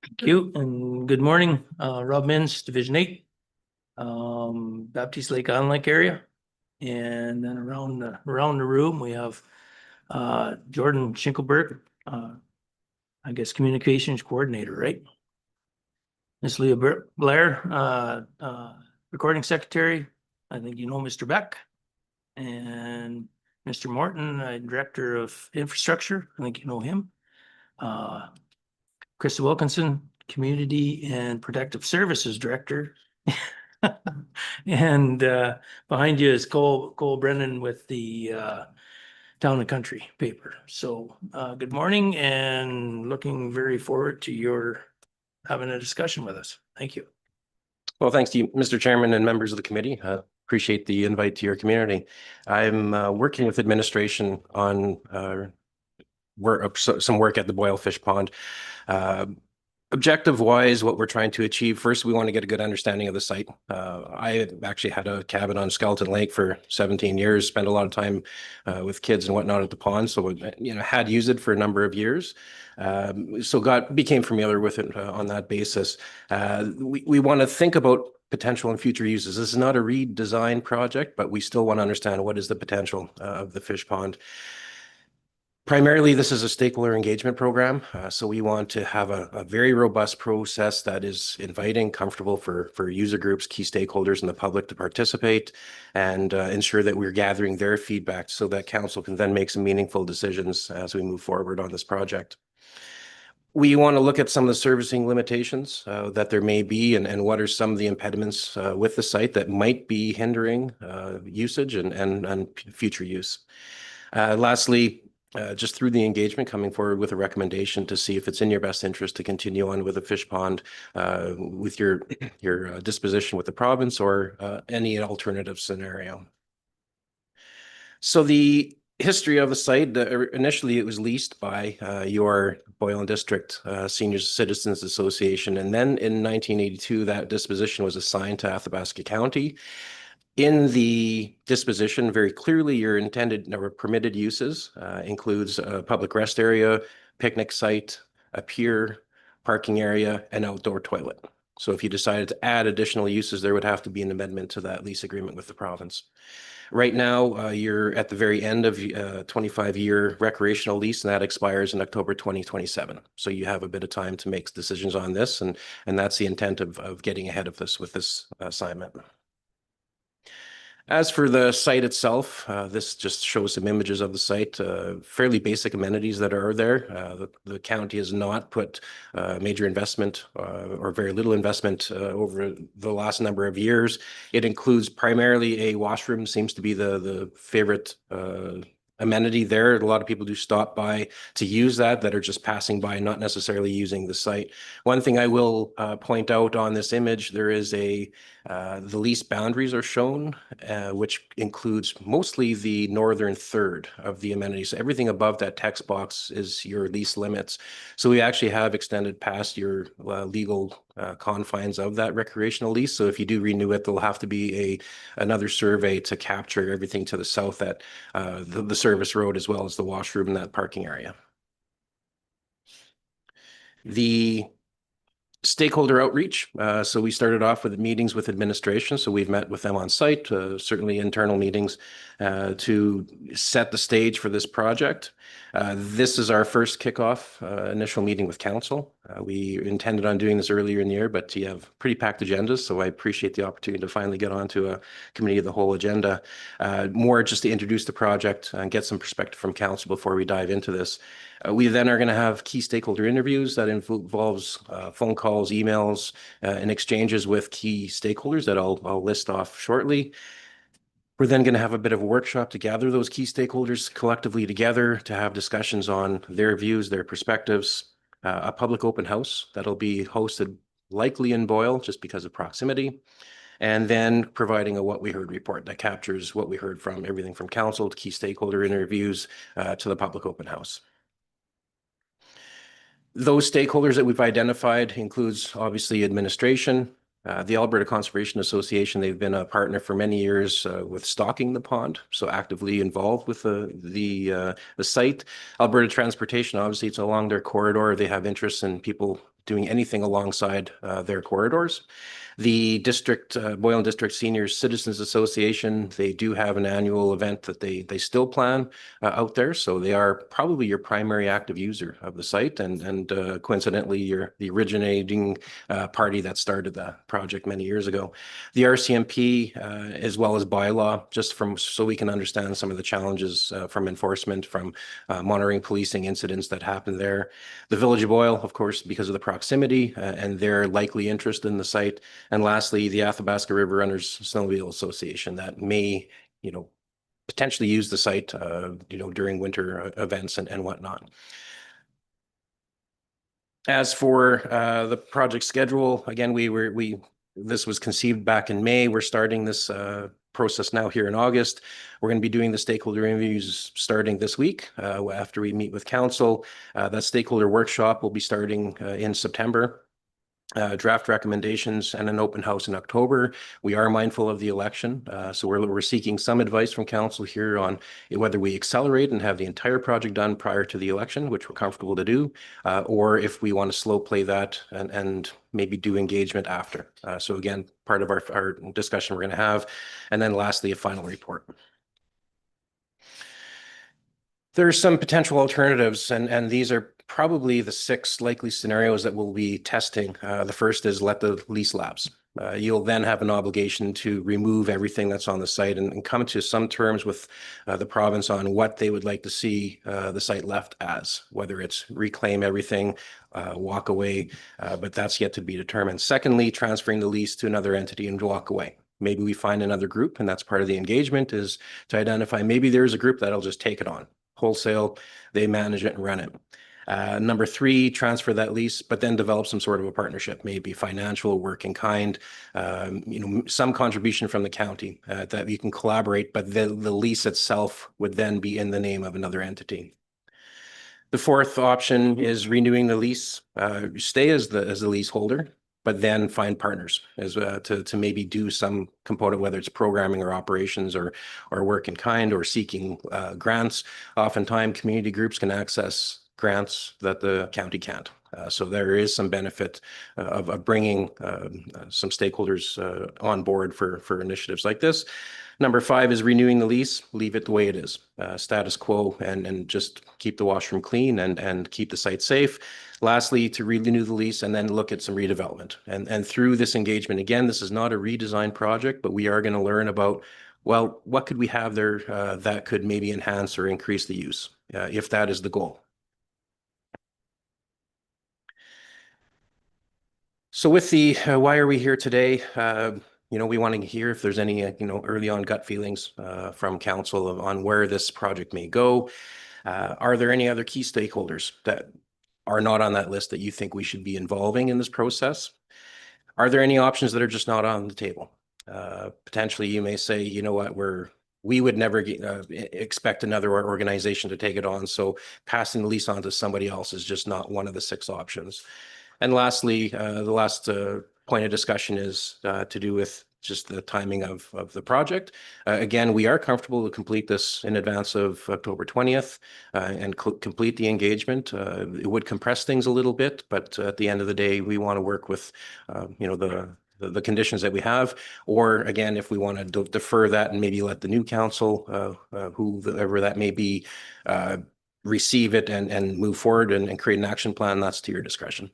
A: Thank you, and good morning, Rob Mins, Division 8, Baptiste Lake Island Lake area. And then around the room, we have Jordan Schinkelberg, I guess Communications Coordinator, right? Miss Leah Blair, Recording Secretary. I think you know Mr. Beck. And Mr. Morton, Director of Infrastructure. I think you know him. Krista Wilkinson, Community and Protective Services Director. And behind you is Cole Brennan with the Town and Country paper. So good morning and looking very forward to your having a discussion with us. Thank you.
I: Well, thanks to you, Mr. Chairman and members of the committee. Appreciate the invite to your community. I'm working with administration on some work at the Boyle Fish Pond. Objective wise, what we're trying to achieve, first, we want to get a good understanding of the site. I actually had a cabin on Skeleton Lake for 17 years, spent a lot of time with kids and whatnot at the pond. So, had used it for a number of years. So became familiar with it on that basis. We want to think about potential and future uses. This is not a redesign project, but we still want to understand what is the potential of the fish pond. Primarily, this is a stakeholder engagement program. So we want to have a very robust process that is inviting, comfortable for user groups, key stakeholders, and the public to participate, and ensure that we're gathering their feedback so that council can then make some meaningful decisions as we move forward on this project. We want to look at some of the servicing limitations that there may be and what are some of the impediments with the site that might be hindering usage and future use. Lastly, just through the engagement, coming forward with a recommendation to see if it's in your best interest to continue on with a fish pond with your disposition with the province or any alternative scenario. So the history of the site, initially it was leased by your Boyle District Senior Citizens Association. And then in 1982, that disposition was assigned to Athabasca County. In the disposition, very clearly, your intended or permitted uses includes a public rest area, picnic site, a pier, parking area, and outdoor toilet. So if you decided to add additional uses, there would have to be an amendment to that lease agreement with the province. Right now, you're at the very end of a 25-year recreational lease, and that expires in October 2027. So you have a bit of time to make decisions on this, and that's the intent of getting ahead of this with this assignment. As for the site itself, this just shows some images of the site, fairly basic amenities that are there. The county has not put major investment or very little investment over the last number of years. It includes primarily a washroom, seems to be the favorite amenity there. A lot of people do stop by to use that are just passing by, not necessarily using the site. One thing I will point out on this image, there is the lease boundaries are shown, which includes mostly the northern third of the amenities. So everything above that text box is your lease limits. So we actually have extended past your legal confines of that recreational lease. So if you do renew it, there'll have to be another survey to capture everything to the south at the service road, as well as the washroom and that parking area. The stakeholder outreach. So we started off with meetings with administration. So we've met with them on site, certainly internal meetings to set the stage for this project. This is our first kickoff initial meeting with council. We intended on doing this earlier in the year, but you have pretty packed agendas. So I appreciate the opportunity to finally get onto a committee of the whole agenda. More just to introduce the project and get some perspective from council before we dive into this. We then are going to have key stakeholder interviews that involves phone calls, emails, and exchanges with key stakeholders that I'll list off shortly. We're then going to have a bit of a workshop to gather those key stakeholders collectively together to have discussions on their views, their perspectives, a public open house that'll be hosted likely in Boyle just because of proximity.
L: and then providing a what we heard report that captures what we heard from everything from council to key stakeholder interviews to the public open house. Those stakeholders that we've identified includes obviously administration, the Alberta Conservation Association. They've been a partner for many years with stocking the pond, so actively involved with the site. Alberta Transportation, obviously it's along their corridor. They have interest in people doing anything alongside their corridors. The district, Boylan District Senior Citizens Association, they do have an annual event that they still plan out there. So they are probably your primary active user of the site, and coincidentally, you're the originating party that started the project many years ago. The RCMP, as well as bylaw, just so we can understand some of the challenges from enforcement, from monitoring policing incidents that happen there. The Village of Boyle, of course, because of the proximity and their likely interest in the site. And lastly, the Athabasca River Runners Snowmobile Association that may, potentially use the site, during winter events and whatnot. As for the project schedule, again, this was conceived back in May. We're starting this process now here in August. We're going to be doing the stakeholder interviews starting this week after we meet with council. That stakeholder workshop will be starting in September. Draft recommendations and an open house in October. We are mindful of the election, so we're seeking some advice from council here on whether we accelerate and have the entire project done prior to the election, which we're comfortable to do, or if we want to slow play that and maybe do engagement after. So again, part of our discussion we're going to have. And then lastly, a final report. There are some potential alternatives, and these are probably the 6 likely scenarios that we'll be testing. The first is let the lease lapse. You'll then have an obligation to remove everything that's on the site and come to some terms with the province on what they would like to see the site left as, whether it's reclaim everything, walk away, but that's yet to be determined. Secondly, transferring the lease to another entity and walk away. Maybe we find another group, and that's part of the engagement, is to identify maybe there's a group that'll just take it on wholesale, they manage it and run it. Number 3, transfer that lease, but then develop some sort of a partnership, maybe financial, work in kind, some contribution from the county that you can collaborate, but the lease itself would then be in the name of another entity. The 4th option is renewing the lease, stay as the leaseholder, but then find partners as to maybe do some component, whether it's programming or operations or work in kind or seeking grants. Oftentimes, community groups can access grants that the county can't. So there is some benefit of bringing some stakeholders on board for initiatives like this. Number 5 is renewing the lease, leave it the way it is, status quo, and just keep the washroom clean and keep the site safe. Lastly, to renew the lease and then look at some redevelopment. And through this engagement, again, this is not a redesign project, but we are going to learn about, well, what could we have there that could maybe enhance or increase the use, if that is the goal. So with the why are we here today? We want to hear if there's any, early on gut feelings from council on where this project may go. Are there any other key stakeholders that are not on that list that you think we should be involving in this process? Are there any options that are just not on the table? Potentially, you may say, you know what, we would never expect another organization to take it on, so passing the lease on to somebody else is just not one of the 6 options. And lastly, the last point of discussion is to do with just the timing of the project. Again, we are comfortable to complete this in advance of October 20th and complete the engagement. It would compress things a little bit, but at the end of the day, we want to work with, the conditions that we have, or again, if we want to defer that and maybe let the new council, whoever that may be, receive it and move forward and create an action plan, that's to your discretion.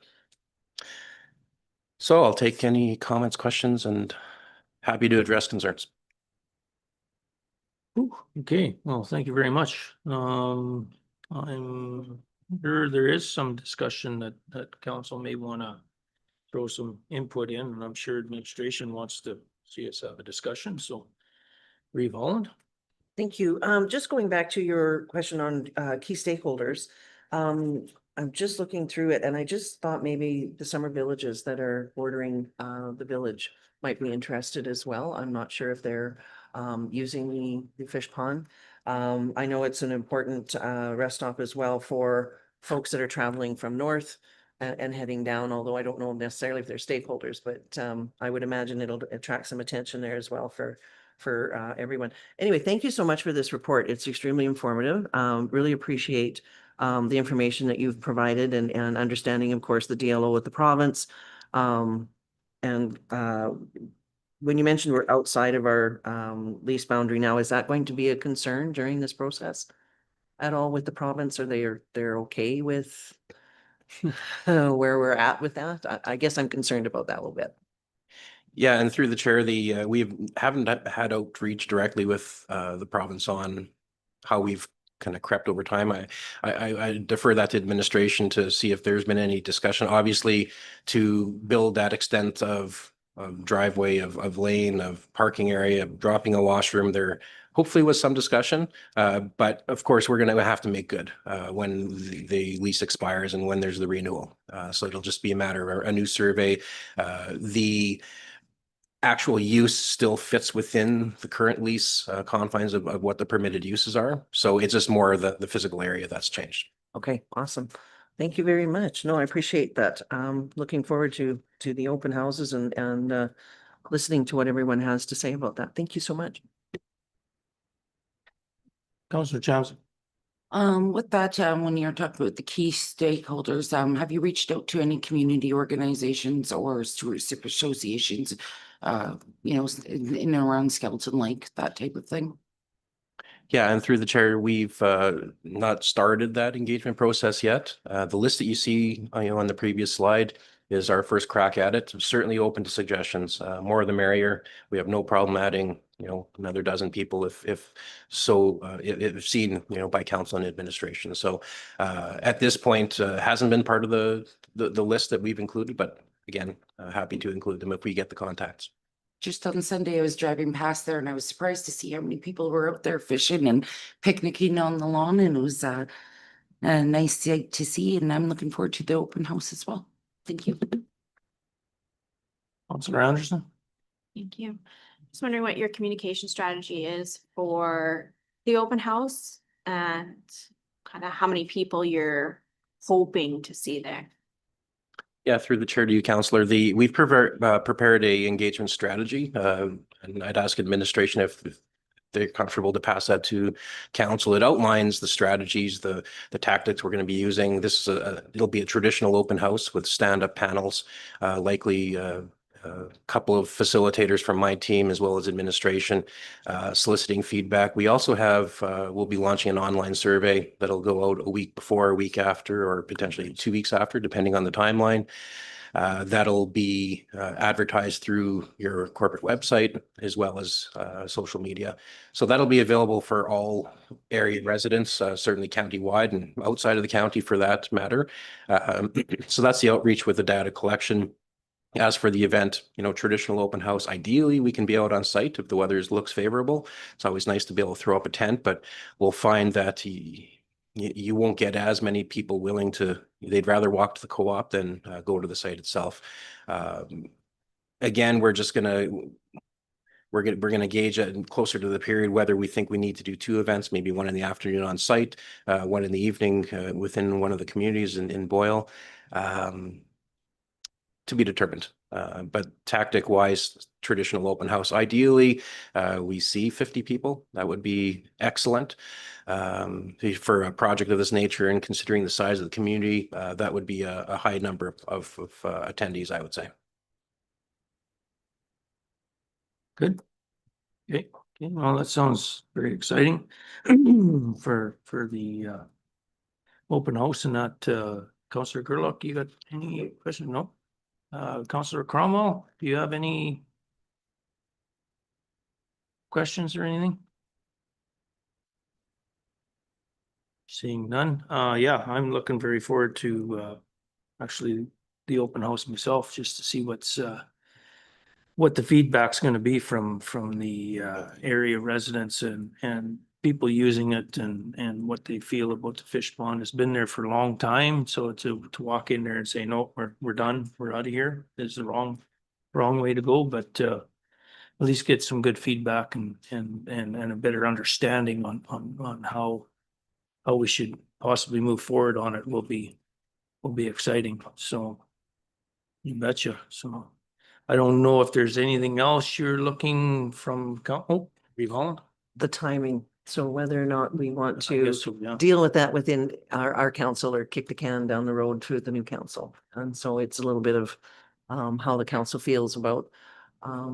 L: So I'll take any comments, questions, and happy to address concerns.
A: Okay, well, thank you very much. I'm sure there is some discussion that council may want to throw some input in, and I'm sure administration wants to see us have a discussion. So, Reeve Holland.
B: Thank you. Just going back to your question on key stakeholders. I'm just looking through it and I just thought maybe the summer villages that are bordering the village might be interested as well. I'm not sure if they're using the fish pond. I know it's an important rest stop as well for folks that are traveling from north and heading down, although I don't know necessarily if they're stakeholders, but I would imagine it'll attract some attention there as well for everyone. Anyway, thank you so much for this report. It's extremely informative. Really appreciate the information that you've provided and understanding, of course, the DLO with the province. And when you mentioned we're outside of our lease boundary now, is that going to be a concern during this process at all with the province? Or they're okay with where we're at with that? I guess I'm concerned about that a little bit.
L: Yeah, and through the chair, we haven't had outreach directly with the province on how we've kind of crept over time. I defer that to administration to see if there's been any discussion. Obviously, to build that extent of driveway, of lane, of parking area, dropping a washroom, there hopefully was some discussion. But of course, we're going to have to make good when the lease expires and when there's the renewal. So it'll just be a matter of a new survey. The actual use still fits within the current lease confines of what the permitted uses are. So it's just more the physical area that's changed.
B: Okay, awesome. Thank you very much. No, I appreciate that. Looking forward to the open houses and listening to what everyone has to say about that. Thank you so much.
A: Councillor Johnson.
C: With that, when you're talking about the key stakeholders, have you reached out to any community organizations or stewardship associations, in and around Skeleton Lake, that type of thing?
L: Yeah, and through the chair, we've not started that engagement process yet. The list that you see, on the previous slide is our first crack at it. Certainly open to suggestions. More the merrier. We have no problem adding, another dozen people if seen, by council and administration. So at this point, hasn't been part of the list that we've included, but again, happy to include them if we get the contacts.
C: Just on Sunday, I was driving past there and I was surprised to see how many people were out there fishing and picnicking on the lawn, and it was a nice sight to see, and I'm looking forward to the open house as well. Thank you.
A: Councillor Anderson.
E: Thank you. Just wondering what your communication strategy is for the open house and kind of how many people you're hoping to see there.
L: Yeah, through the chair to you, Councillor, we've prepared a engagement strategy, and I'd ask administration if they're comfortable to pass that to council. It outlines the strategies, the tactics we're going to be using. This is it'll be a traditional open house with stand-up panels, likely a couple of facilitators from my team as well as administration, soliciting feedback. We also have, we'll be launching an online survey that'll go out a week before, a week after, or potentially 2 weeks after, depending on the timeline. That'll be advertised through your corporate website as well as social media. So that'll be available for all area residents, certainly county-wide and outside of the county for that matter. So that's the outreach with the data collection. As for the event, traditional open house, ideally we can be out on site if the weather looks favorable. It's always nice to be able to throw up a tent, but we'll find that you won't get as many people willing to, they'd rather walk to the co-op than go to the site itself. Again, we're going to gauge it closer to the period whether we think we need to do 2 events, maybe one in the afternoon on site, one in the evening within one of the communities in Boyle. To be determined. But tactic wise, traditional open house, ideally, we see 50 people. That would be excellent. For a project of this nature and considering the size of the community, that would be a high number of attendees, I would say.
A: Good. Okay, well, that sounds very exciting for the open house and that Councillor Gerlach, you got any question? No? Councillor Cromwell, do you have any questions or anything? Seeing none. Yeah, I'm looking very forward to actually the open house myself, just to see what the feedback's going to be from the area residents and people using it and what they feel about the fish pond. It's been there for a long time, so to walk in there and say, no, we're done, we're out of here, is the wrong way to go, but at least get some good feedback and a better understanding on how we should possibly move forward on it will be exciting. So you betcha. So I don't know if there's anything else you're looking from, Reeve Holland?
B: The timing, so whether or not we want
A: I
B: to
A: guess so, yeah.
B: deal with that within our council or kick the can down the road to the new council. And so it's a little bit of how the council feels about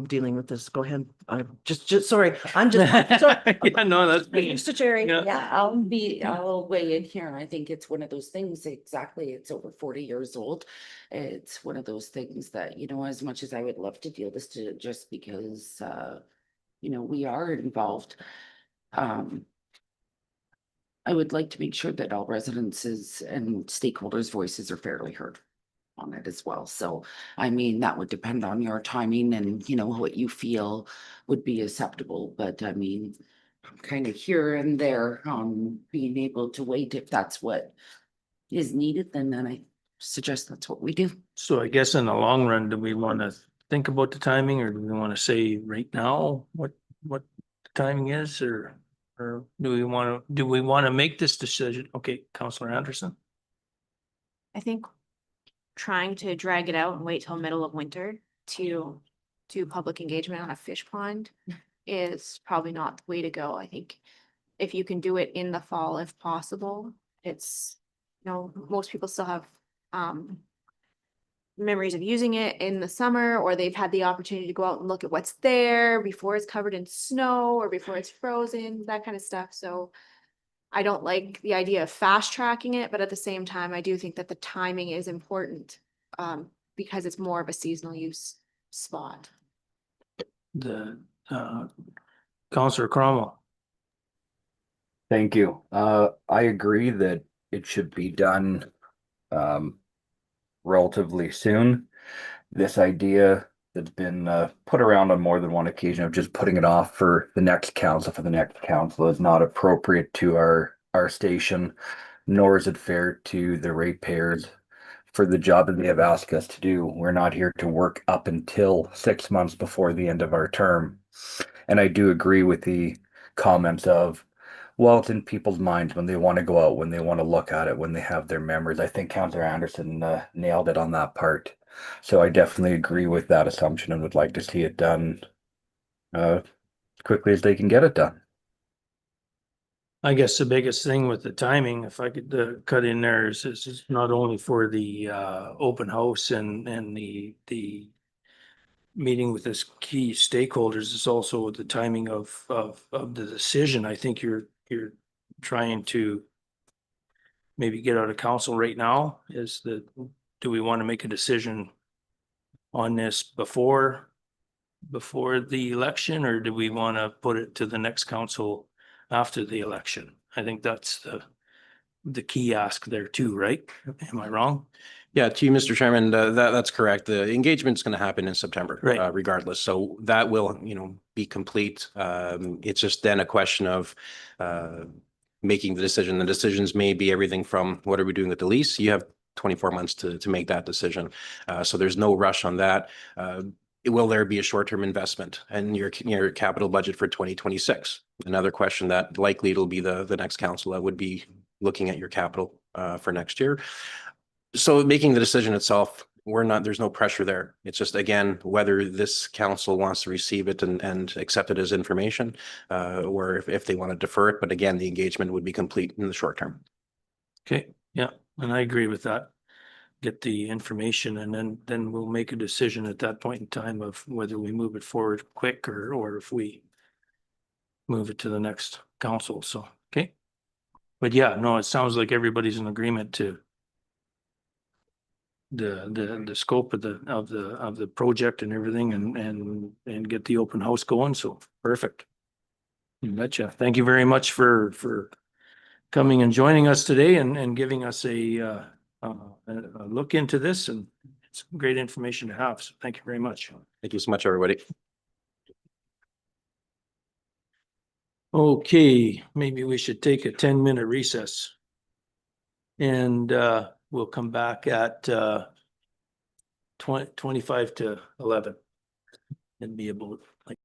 B: dealing with this. Go ahead. I'm just, sorry, I'm just, sorry.
A: Yeah, no, that's me.
B: Mr. Cherry.
A: Yeah.
C: Yeah, I'll weigh in here. I think it's one of those things, exactly, it's over 40 years old. It's one of those things that, you know, as much as I would love to deal this to just because, you know, we are involved. I would like to make sure that all residents' and stakeholders' voices are fairly heard on it as well. So, I mean, that would depend on your timing and, you know, what you feel would be acceptable, but I mean, kind of here and there, being able to wait if that's what is needed, then I suggest that's what we do.
A: So I guess in the long run, do we want to think about the timing, or do we want to say right now what the timing is, or do we want to make this decision? Okay, Councillor Anderson.
E: I think trying to drag it out and wait till middle of winter to do public engagement on a fish pond is probably not the way to go. I think if you can do it in the fall, if possible, it's, you know, most people still have memories of using it in the summer, or they've had the opportunity to go out and look at what's there before it's covered in snow or before it's frozen, that kind of stuff. So I don't like the idea of fast tracking it, but at the same time, I do think that the timing is important because it's more of a seasonal use spot.
A: The Councillor Cromwell.
H: Thank you. I agree that it should be done relatively soon. This idea that's been put around on more than one occasion of just putting it off for the next council is not appropriate to our station, nor is it fair to the ratepayers for the job that they have asked us to do. We're not here to work up until 6 months before the end of our term. And I do agree with the comments of, well, it's in people's minds when they want to go out, when they want to look at it, when they have their memories. I think Councillor Anderson nailed it on that part. So I definitely agree with that assumption and would like to see it done as quickly as they can get it done.
A: I guess the biggest thing with the timing, if I could cut in there, is not only for the open house and the meeting with this key stakeholders, it's also the timing of the decision. I think you're trying to maybe get out of council right now, is that, do we want to make a decision on this before the election, or do we want to put it to the next council after the election? I think that's the key ask there too, right? Am I wrong?
L: Yeah, to you, Mr. Chairman, that's correct. The engagement's going to happen in September,
A: Right.
L: Regardless. So that will, you know, be complete. It's just then a question of making the decision. The decisions may be everything from what are we doing with the lease? You have 24 months to make that decision. So there's no rush on that. Will there be a short-term investment in your capital budget for 2026? Another question that likely it'll be the next council that would be looking at your capital for next year. So making the decision itself, there's no pressure there. It's just, again, whether this council wants to receive it and accept it as information, or if they want to defer it. But again, the engagement would be complete in the short term.
A: Okay, yeah, and I agree with that. Get the information, and then we'll make a decision at that point in time of whether we move it forward quick or if we move it to the next council. So, okay. But yeah, no, it sounds like everybody's in agreement to the scope of the project and everything, and get the open house going. So perfect. You betcha. Thank you very much for coming and joining us today and giving us a look into this, and it's great information to have. So thank you very much.
L: Thank you so much, everybody.
A: Okay, maybe we should take a 10-minute recess. And we'll come back at 25 to 11 and be able like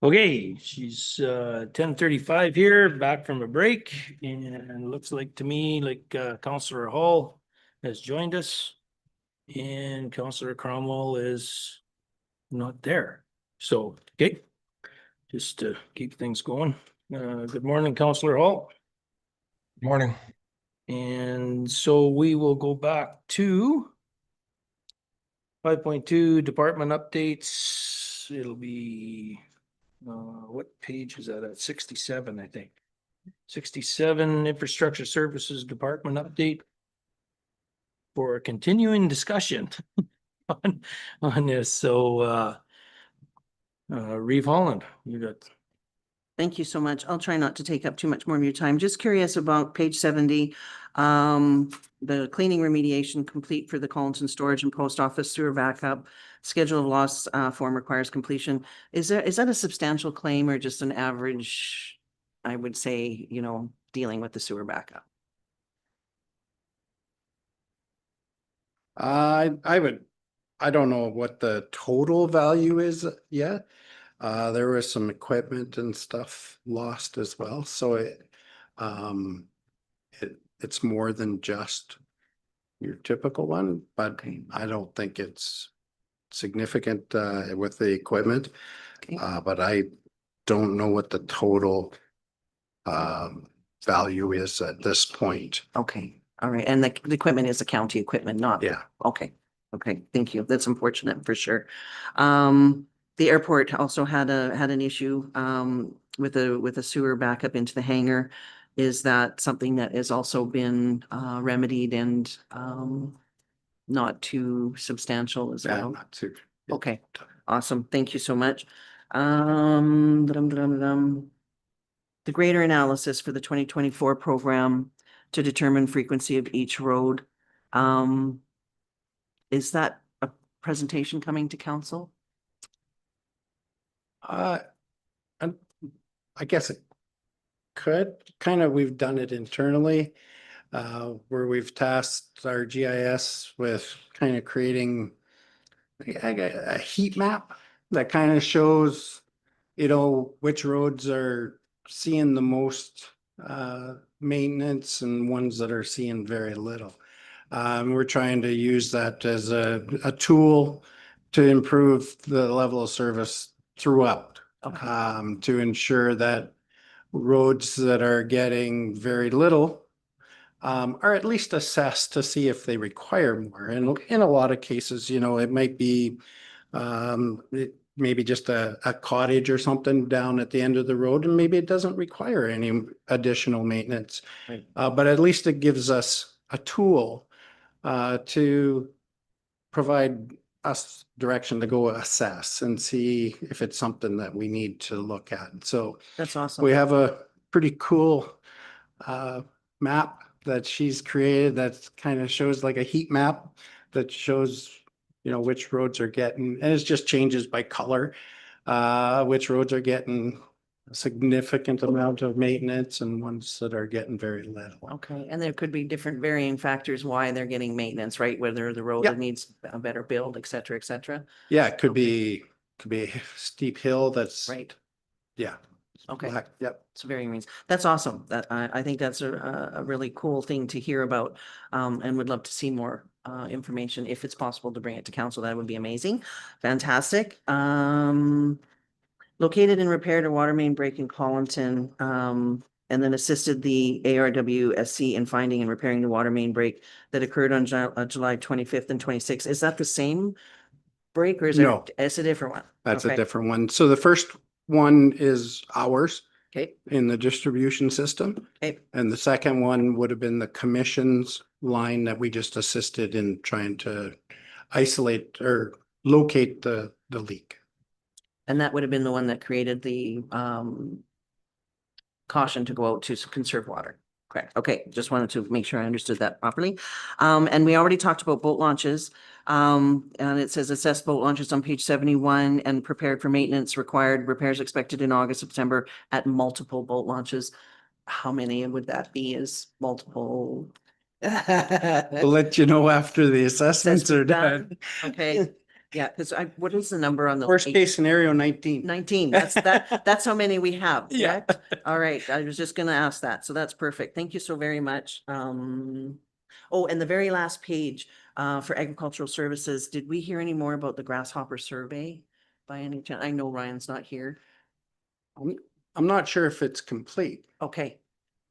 A: Okay, she's 10:35 here, back from a break, and it looks like to me like Councillor Hall has joined us. And Councillor Cromwell is not there. So, okay, just to keep things going. Good morning, Councillor Hall.
M: Morning.
A: And so we will go back to 5.2 department updates. It'll be what page is that at? 67, I think. 67 infrastructure services department update for a continuing discussion on this. So Reeve Holland, you got.
B: Thank you so much. I'll try not to take up too much more of your time. Just curious about page 70. The cleaning remediation complete for the Collinson Storage and Post Office sewer backup. Schedule of loss form requires completion. Is that a substantial claim or just an average, I would say, dealing with the sewer backup?
K: I don't know what the total value is yet. There was some equipment and stuff lost as well, so it's more than just your typical one, but I don't think it's significant with the equipment.
B: Okay.
K: But I don't know what the total value is at this point.
B: Okay, all right. And the equipment is a county equipment, not?
K: Yeah.
B: Okay, thank you. That's unfortunate for sure. The airport also had an issue with a sewer backup into the hangar. Is that something that has also been remedied and not too substantial as
K: Yeah,
B: well?
K: not too.
B: Okay, awesome. Thank you so much. The greater analysis for the 2024 program to determine frequency of each road. Is that a presentation coming to council?
K: And I guess it could we've done it internally, where we've tasked our GIS with creating a heat map that shows, which roads are seeing the most maintenance and ones that are seeing very little. We're trying to use that as a tool to improve the level of service throughout.
B: Okay.
K: To ensure that roads that are getting very little are at least assessed to see if they require more. And in a lot of cases, it might be maybe just a cottage or something down at the end of the road, and maybe it doesn't require any additional maintenance.
B: Right.
K: But at least it gives us a tool to provide us direction to go assess and see if it's something that we need to look at. So
B: That's awesome.
K: we have a pretty cool map that she's created that shows like a heat map that shows, which roads are getting, and it just changes by color, which roads are getting a significant amount of maintenance and ones that are getting very little.
B: Okay, and there could be different varying factors why they're getting maintenance, right? Whether the road
K: Yeah.
B: needs a better build, et cetera, et cetera.
K: Yeah, it could be a steep hill that's,
B: Right,
K: yeah.
B: okay.
K: Black, yep.
B: It's varying means. That's awesome. That I think that's a really cool thing to hear about. And would love to see more information. If it's possible to bring it to council, that would be amazing. Fantastic. Located and repaired a water main break in Collinton, and then assisted the ARWSC in finding and repairing the water main break that occurred on July 25th and 26th. Is that the same break or is it?
K: No.
B: It's a different one?
K: That's a
B: Okay.
K: different one. So the first one is ours
B: Okay,
K: in the distribution system.
B: okay,
K: And the second one would have been the commission's line that we just assisted in trying to isolate or locate the leak.
B: and that would have been the one that created the caution to go out to conserve water. Correct. Okay, just wanted to make sure I understood that properly. And we already talked about boat launches. And it says assess boat launches on page 71 and prepared for maintenance required repairs expected in August, September at multiple boat launches. How many would that be as multiple?
K: We'll let you know after the assessments are done.
B: Okay, Yeah, because what is the number on the?
K: Worst case scenario, 19.
B: 19, that's how many we have,
A: Yeah.
B: correct? All right, I was just gonna ask that, so that's perfect. Thank you so very much. Oh, and the very last page, for agricultural services, did we hear any more about the grasshopper survey by any chance? I know Ryan's not here.
K: I'm not sure if it's complete,
B: Okay,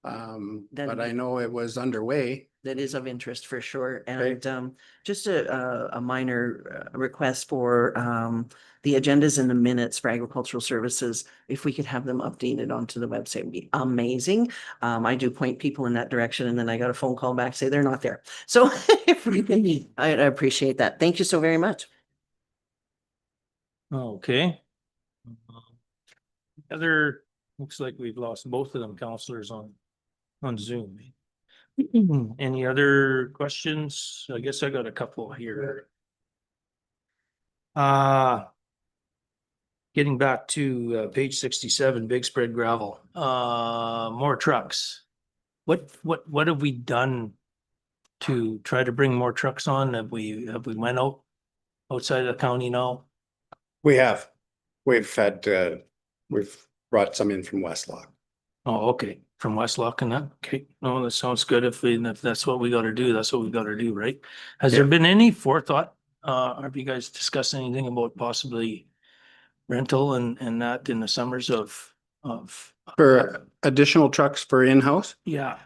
B: Then
K: but I
B: we-
K: know it was underway.
B: that is of interest for sure.
K: Okay.
B: And just a minor request for the agendas and the minutes for agricultural services. If we could have them updated onto the website, would be amazing. I do point people in that direction and then I got a phone call back, say they're not there. So if we can, I appreciate that. Thank you so very much.
A: Okay. Other, looks like we've lost both of them counselors on Zoom. Any other questions? I guess I got a couple here. Getting back to page 67, big spread gravel, more trucks. What have we done to try to bring more trucks on? Have we went outside of the county now?
K: We have. We've brought some in from Westlock.
A: Oh, okay, from Westlock and that, okay, no, that sounds good. If that's what we gotta do, that's what we gotta do, right? Has there
K: Yeah.
A: been any forethought? Have you guys discussed anything about possibly rental and that in the summers of,
K: For additional trucks for in-house,
A: yeah,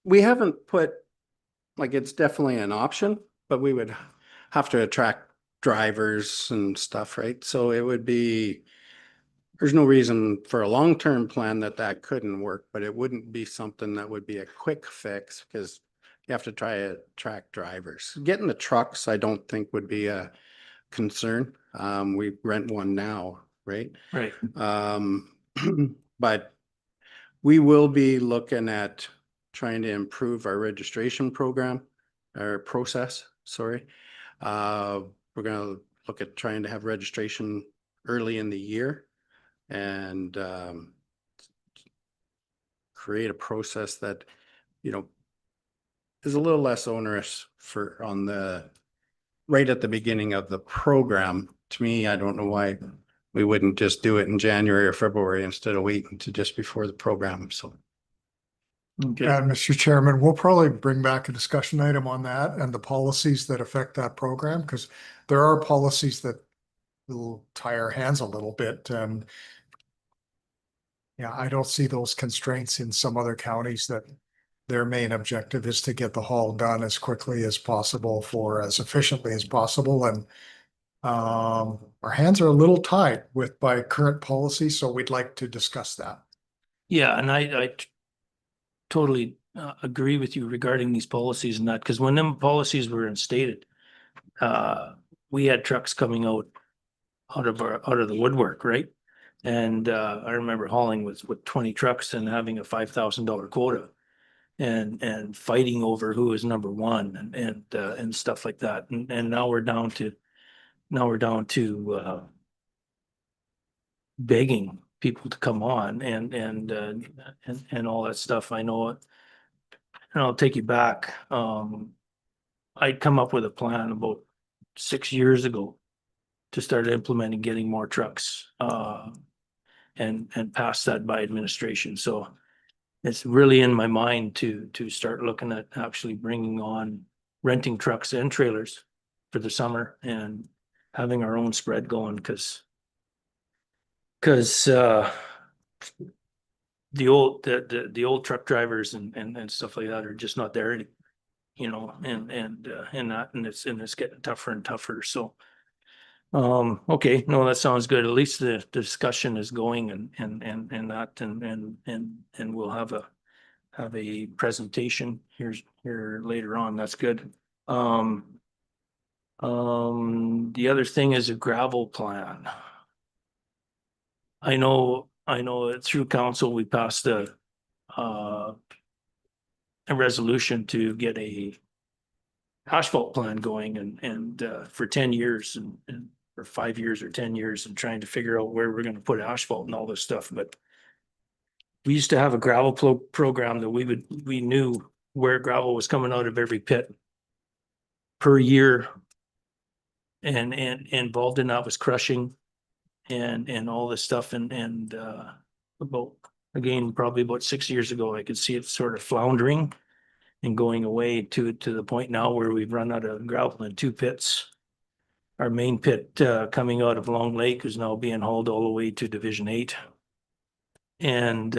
K: we haven't put, like, it's definitely an option, but we would have to attract drivers and stuff, right? So it would be, there's no reason for a long-term plan that couldn't work, but it wouldn't be something that would be a quick fix because you have to try to attract drivers. Getting the trucks, I don't think would be a concern. We rent one now, right?
A: right,
K: But we will be looking at trying to improve our registration program, our process, sorry. We're gonna look at trying to have registration early in the year and create a process that, you know, is a little less onerous for right at the beginning of the program. To me, I don't know why we wouldn't just do it in January or February instead of waiting to just before the program, so.
A: okay,
D: And Mr. Chairman, we'll probably bring back a discussion item on that and the policies that affect that program, because there are policies that will tie our hands a little bit and yeah, I don't see those constraints in some other counties that their main objective is to get the haul done as quickly as possible for as efficiently as possible. And our hands are a little tied by current policy, so we'd like to discuss that.
A: yeah, and I totally agree with you regarding these policies and that, because when them policies were instated, we had trucks coming out of the woodwork, right? And I remember hauling with 20 trucks and having a $5,000 quota and fighting over who is number one and stuff like that. And now we're down to begging people to come on and all that stuff. I know it. And I'll take you back. I'd come up with a plan about 6 years ago to start implementing getting more trucks, and pass that by administration. So it's really in my mind to start looking at actually bringing on renting trucks and trailers for the summer and having our own spread going, because the old truck drivers and stuff like that are just not there, you know, and it's getting tougher and tougher. So okay, no, that sounds good. At least the discussion is going and that and we'll have a presentation here later on. That's good. The other thing is a gravel plan. I know that through council, we passed a resolution to get a asphalt plan going and for 10 years and for 5 years or 10 years and trying to figure out where we're going to put asphalt and all this stuff. But we used to have a gravel program that we knew where gravel was coming out of every pit per year. and involved in that was crushing and all this stuff and about, again, probably about 6 years ago, I could see it sort of floundering and going away to the point now where we've run out of gravel in 2 pits. Our main pit coming out of Long Lake is now being hauled all the way to Division 8. And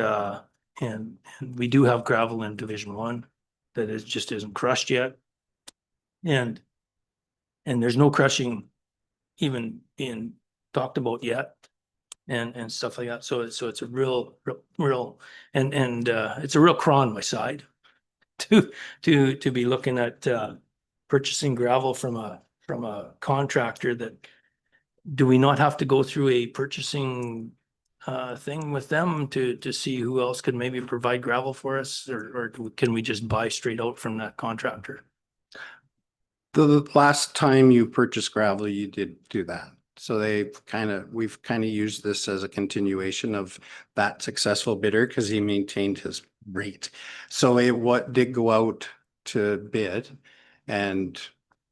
A: we do have gravel in Division 1 that is just isn't crushed yet. And there's no crushing even being talked about yet and stuff like that. So it's a real and it's a real craw on my side to be looking at purchasing gravel from a contractor that, do we not have to go through a purchasing thing with them to see who else could maybe provide gravel for us, or can we just buy straight out from that contractor?
K: The last time you purchased gravel, you did do that. So we've kind of used this as a continuation of that successful bidder because he maintained his rate. So what did go out to bid. And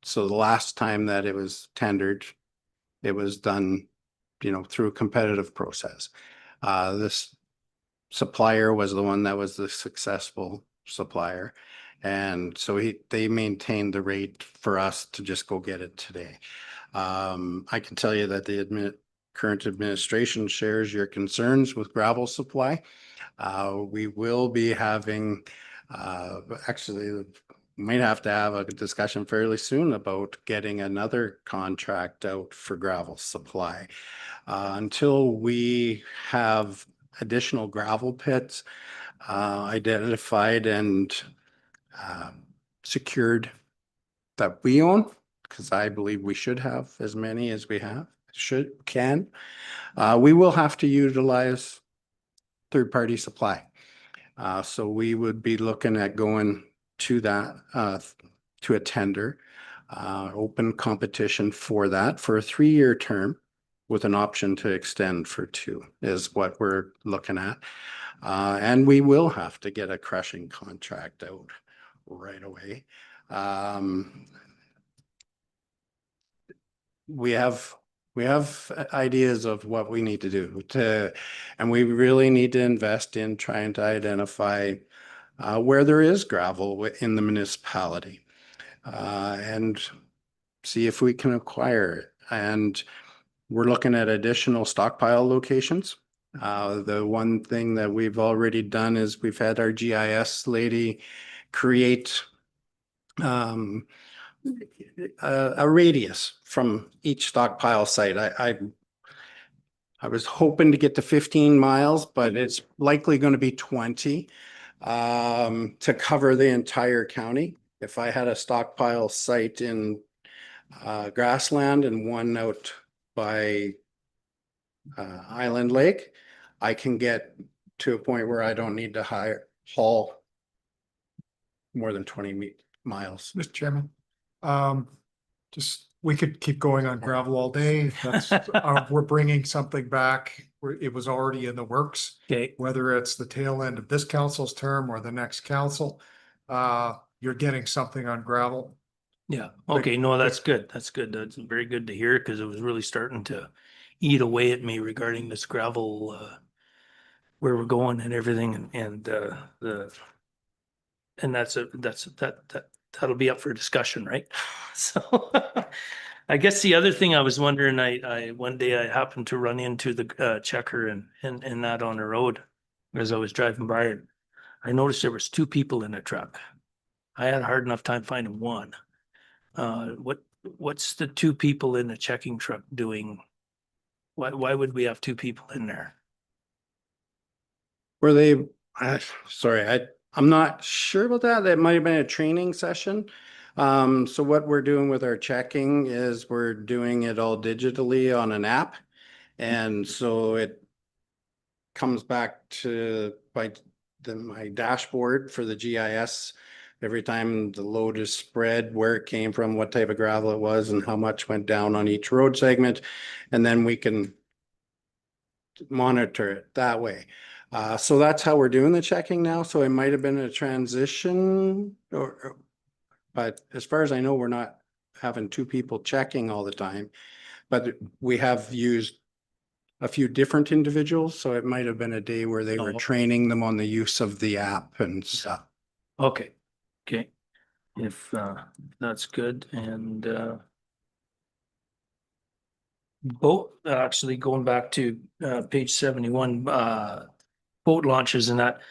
K: so the last time that it was tendered, it was done, through a competitive process. This supplier was the one that was the successful supplier. And so they maintained the rate for us to just go get it today. I can tell you that the current administration shares your concerns with gravel supply. We will be having, actually, might have to have a discussion fairly soon about getting another contract out for gravel supply. Until we have additional gravel pits identified and secured that we own, because I believe we should have as many as we can. We will have to utilize third-party supply. So we would be looking at going to that, to a tender, open competition for that for a 3-year term with an option to extend for 2 is what we're looking at. And we will have to get a crushing contract out right away. We have ideas of what we need to do and we really need to invest in trying to identify where there is gravel in the municipality and see if we can acquire it. And we're looking at additional stockpile locations. The one thing that we've already done is we've had our GIS lady create a radius from each stockpile site. I was hoping to get to 15 miles, but it's likely going to be 20 to cover the entire county. If I had a stockpile site in Grassland and one out by Island Lake, I can get to a point where I don't need to haul more than 20 miles.
D: Mr. Chairman, we could keep going on gravel all day. That's, we're bringing something back. It was already in the works.
A: Okay.
D: Whether it's the tail end of this council's term or the next council, you're getting something on gravel.
A: Yeah. Okay. No, that's good. That's good. That's very good to hear, because it was really starting to eat away at me regarding this gravel, where we're going and everything, and that'll be up for discussion, right? So I guess the other thing I was wondering, one day I happened to run into the checker and that on the road as I was driving by, and I noticed there was 2 people in a truck. I had a hard enough time finding one. What's the 2 people in the checking truck doing? Why would we have 2 people in there?
K: Were they, sorry, I'm not sure about that. That might have been a training session. So what we're doing with our checking is we're doing it all digitally on an app. And so it comes back to my dashboard for the GIS. Every time the load is spread, where it came from, what type of gravel it was, and how much went down on each road segment. And then we can monitor it that way. So that's how we're doing the checking now. So it might have been a transition, but as far as I know, we're not having two people checking all the time. But we have used a few different individuals, so it might have been a day where they were
A: Oh.
K: training them on the use of the app and stuff.
A: Okay, okay. If that's good and boat, actually going back to page 71, boat launches and that,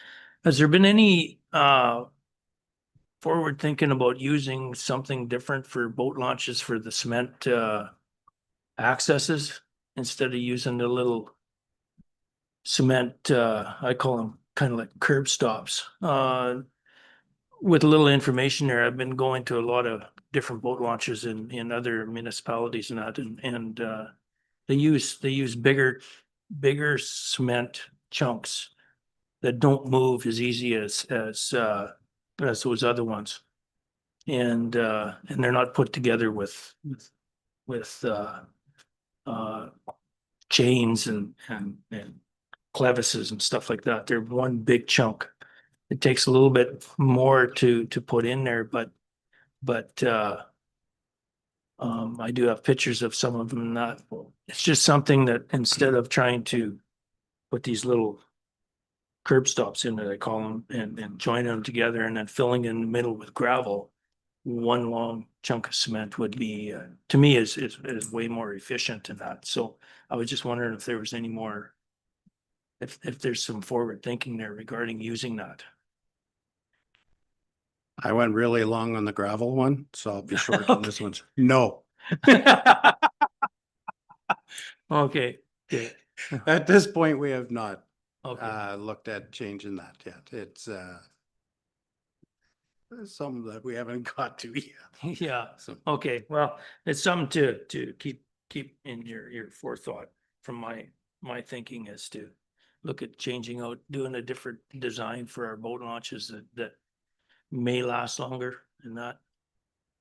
A: has there been any forward thinking about using something different for boat launches for the cement accesses instead of using the little cement, I call them kind of like curb stops. With a little information there, I've been going to a lot of different boat launches in other municipalities and that, and they use bigger cement chunks that don't move as easy as those other ones. And they're not put together with chains and clevises and stuff like that. They're one big chunk. It takes a little bit more to put in there, but I do have pictures of some of them. Not, it's just something that instead of trying to put these little curb stops in it, I call them, and join them together and then filling in the middle with gravel, one long chunk of cement would be, to me, is way more efficient than that. So I was just wondering if there was any more, if there's some forward thinking there regarding using that.
K: I went really long on the gravel one, so I'll be short on this one. No.
A: Okay, okay,
K: At this point, we have not
A: okay.
K: looked at changing that yet. It's something that we haven't got to yet.
A: Yeah,
K: So
A: okay, well, it's something to keep in your forethought from my thinking is to look at changing out, doing a different design for our boat launches that may last longer and not.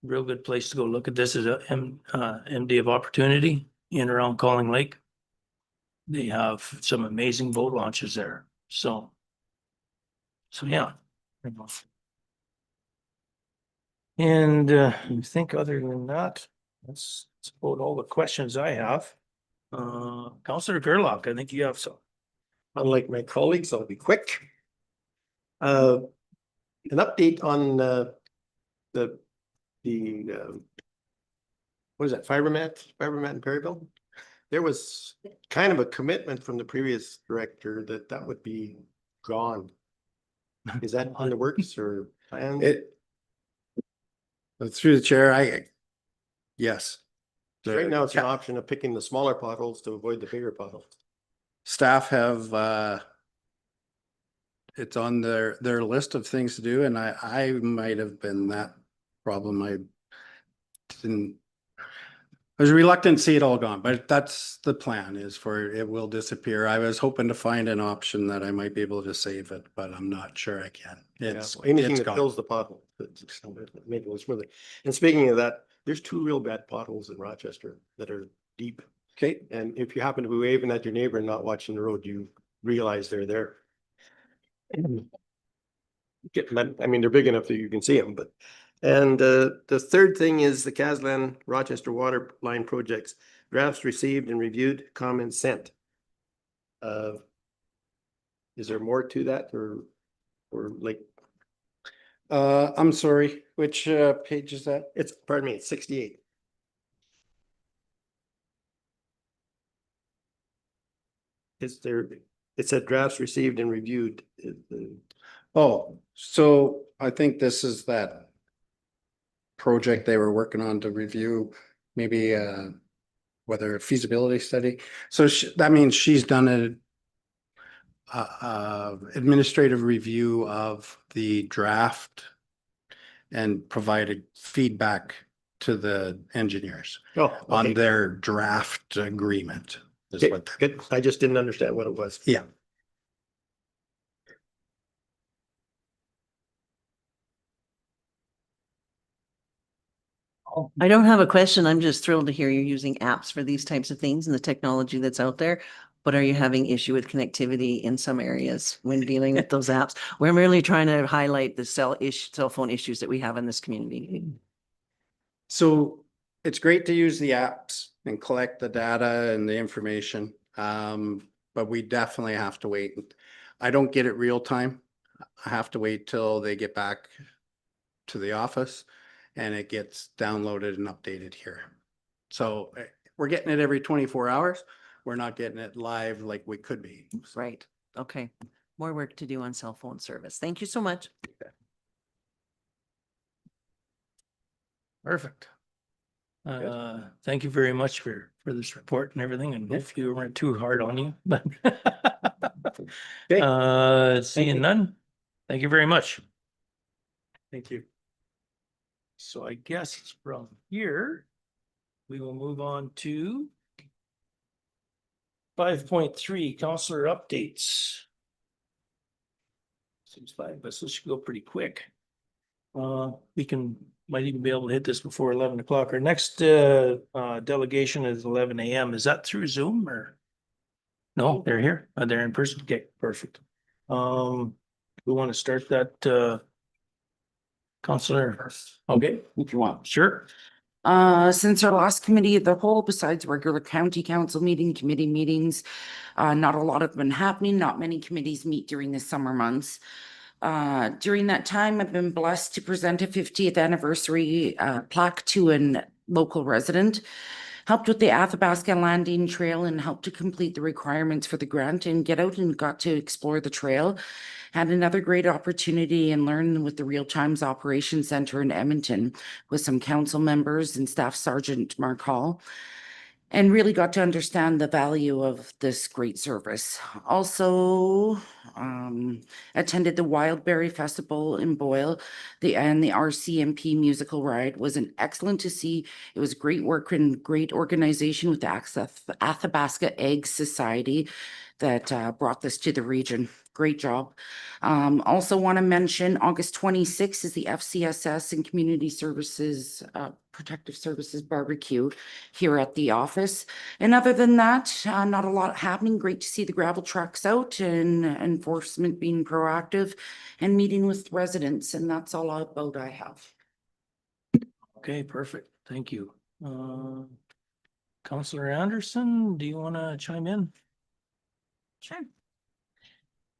A: Real good place to go look at this is a MD of Opportunity in around Calling Lake. They have some amazing boat launches there, so yeah. And I think other than that, that's about all the questions I have. Councillor Gerlach, I think you have some.
I: Unlike my colleagues, I'll be quick. An update on the what is that, Fibermat in Perryville? There was kind of a commitment from the previous director that would be gone. Is that in the works or planned?
K: through the chair, yes.
I: Right now, it's an option of picking the smaller potholes to avoid the bigger potholes.
K: Staff have, it's on their list of things to do, and I might have been that problem. I was reluctant to see it all gone, but that's the plan, is for it will disappear. I was hoping to find an option that I might be able to save it, but I'm not sure I can.
I: Anything that
K: gone.
I: fills the pothole, make it go smoothly. And speaking of that, there's two real bad potholes in Rochester that are deep.
K: Okay.
I: And if you happen to be waving at your neighbor and not watching the road, you realize they're there. I mean, they're big enough that you can see them, but. And the third thing is the Caslan Rochester water line projects, drafts received and reviewed, comments sent. Is there more to that or like?
K: I'm sorry, which page is that?
I: It's, pardon me, it's 68. Is there, it said drafts received and reviewed.
K: Oh, so I think this is that project they were working on to review, maybe whether a feasibility study. So that means she's done a administrative review of the draft and provided feedback to the engineers on their draft agreement. Is what
I: Good. I just didn't understand what it was.
K: Yeah.
B: I don't have a question. I'm just thrilled to hear you're using apps for these types of things and the technology that's out there. But are you having issue with connectivity in some areas when dealing with those apps? We're merely trying to highlight the cell phone issues that we have in this community.
K: So it's great to use the apps and collect the data and the information. But we definitely have to wait. I don't get it real time. I have to wait till they get back to the office and it gets downloaded and updated here. So we're getting it every 24 hours. We're not getting it live like we could be.
B: Right. Okay. More work to do on cell phone service. Thank you so much.
A: Perfect. Thank you very much for this report and everything, and if you weren't too hard on you, but seeing none, thank you very much.
I: Thank you.
A: So I guess from here, we will move on to 5.3, counselor updates. Seems 5, but this should go pretty quick. We might even be able to hit this before 11 o'clock. Our next delegation is 11 a.m. Is that through Zoom or? No, they're here. They're in person. Okay, perfect. We want to start that counselor. Okay,
C: If you want.
A: sure.
C: Since our last committee of the whole, besides regular county council meeting, committee meetings, not a lot have been happening. Not many committees meet during the summer months. During that time, I've been blessed to present a 50th anniversary plaque to a local resident, helped with the Athabasca Landing Trail and helped to complete the requirements for the grant and get out and got to explore the trail. Had another great opportunity and learn with the Real Times Operations Center in Edmonton with some council members and Staff Sergeant Mark Hall, and really got to understand the value of this great service. Also, attended the Wildberry Festival in Boyle, and the RCMP musical ride was an excellent to see. It was great work and great organization with the Athabasca Egg Society that brought this to the region. Great job. Also want to mention August 26th is the FCSS and Community Services, Protective Services Barbecue here at the office. And other than that, not a lot happening. Great to see the gravel trucks out and enforcement being proactive and meeting with residents. And that's all about I have.
A: Okay, perfect. Thank you. Counselor Anderson, do you want to chime in?
E: Sure.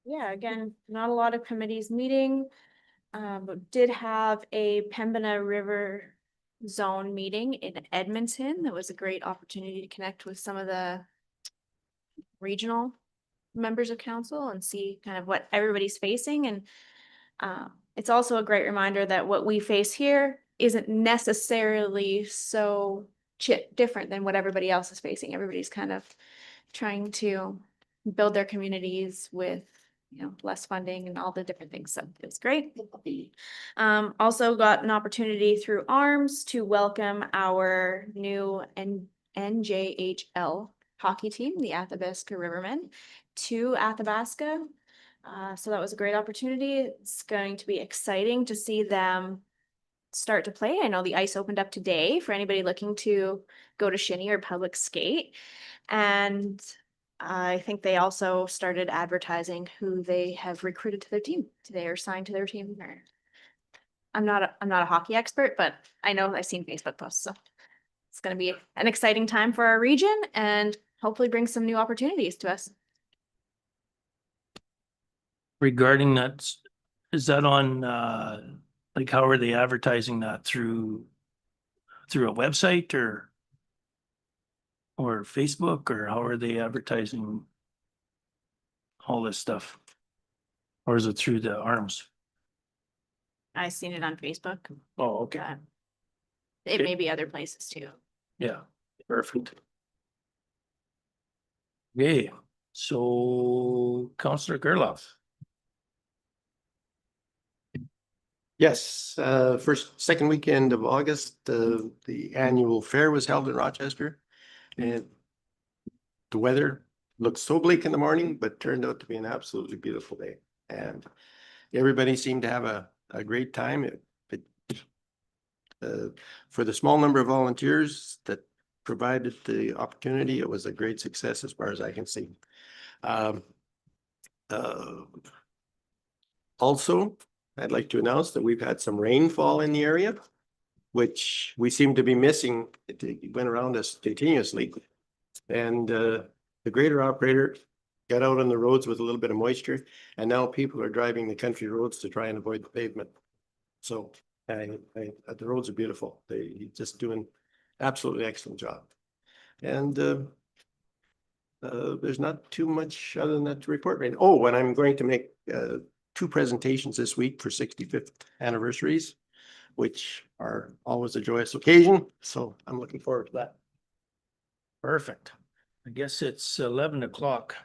E: Yeah, again, not a lot of committees meeting, but did have a Pembina River Zone meeting in Edmonton. That was a great opportunity to connect with some of the regional members of council and see kind of what everybody's facing. And it's also a great reminder that what we face here isn't necessarily so different than what everybody else is facing. Everybody's kind of trying to build their communities with, you know, less funding and all the different things. So it was great. Also got an opportunity through ARMS to welcome our new NJHL hockey team, the Athabasca Rivermen, to Athabasca. So that was a great opportunity. It's going to be exciting to see them start to play. I know the ice opened up today for anybody looking to go to shinny or public skate. And I think they also started advertising who they have recruited to their team today or signed to their team. I'm not a hockey expert, but I know I've seen Facebook posts. So it's going to be an exciting time for our region and hopefully bring some new opportunities to us.
A: Regarding that, is that on, like, how are they advertising that through a website or Facebook, or how are they advertising all this stuff? Or is it through the ARMS?
E: I've seen it on Facebook.
A: Oh, okay.
E: but It may be other places too.
A: Yeah, perfect. Okay, so Counselor Gerloff.
I: Yes, second weekend of August, the annual fair was held in Rochester. And the weather looked so bleak in the morning, but turned out to be an absolutely beautiful day. And everybody seemed to have a great time. For the small number of volunteers that provided the opportunity, it was a great success as far as I can see. Also, I'd like to announce that we've had some rainfall in the area. which we seem to be missing. It went around us continuously. And the grader operator got out on the roads with a little bit of moisture, and now people are driving the country roads to try and avoid the pavement. So the roads are beautiful. He's just doing absolutely excellent job. And there's not too much other than that to report right now. Oh, and I'm going to make 2 presentations this week for 65th anniversaries, which are always a joyous occasion. So I'm looking forward to that.
A: Perfect. I guess it's 11 o'clock.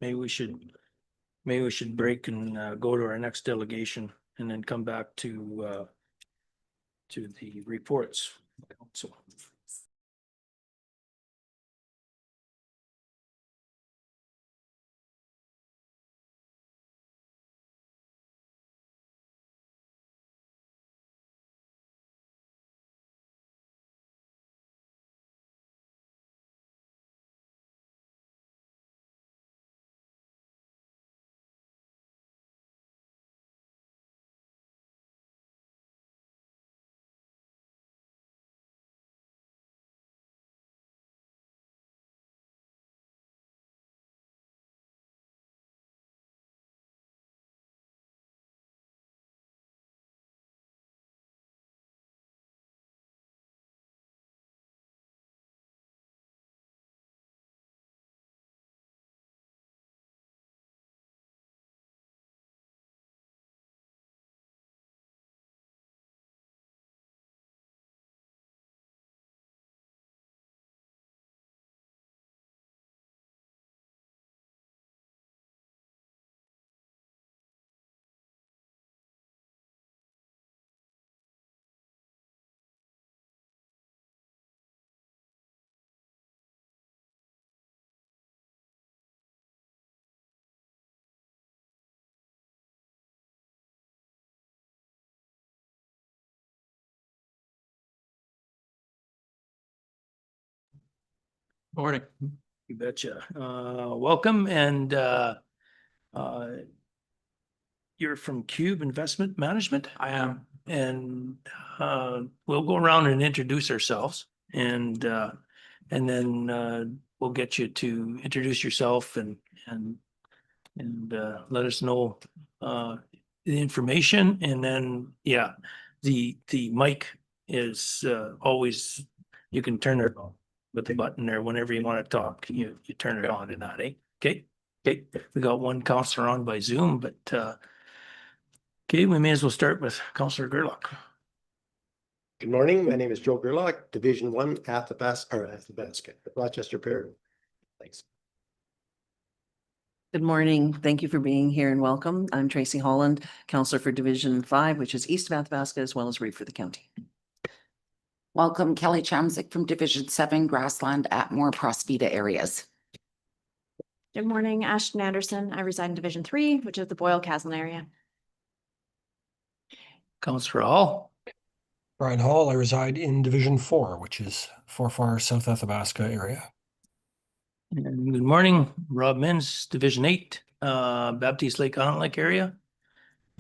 A: Maybe we should break and go to our next delegation and then come back to the reports. So.
M: Morning.
A: You betcha. Welcome, and you're from Cube Investment Management?
M: I am.
A: And we'll go around and introduce ourselves, and then we'll get you to introduce yourself and let us know the information, and then the mic is always, you can turn it on with the button there whenever you want to talk. You turn it on and that, eh? Okay. We got one counselor on by Zoom, but okay, we may as well start with Counselor Gerlach.
I: Good morning. My name is Joe Gerlach, Division 1, Athabasca, Rochester Parish. Thanks.
B: Good morning. Thank you for being here and welcome. I'm Tracy Holland, Counselor for Division 5, which is east of Athabasca as well as Reeve for the county.
C: Welcome, Kelly Chamzik from Division 7, Grassland, Atmore, Prospita areas.
E: Good morning, Ashton Anderson. I reside in Division 3, which is the Boyle Castle area.
A: Counselor Hall.
M: Brian Hall. I reside in Division 4, which is Forfar, South Athabasca area.
A: And good morning, Rob Mins, Division 8, Baptiste Lake Island Lake area.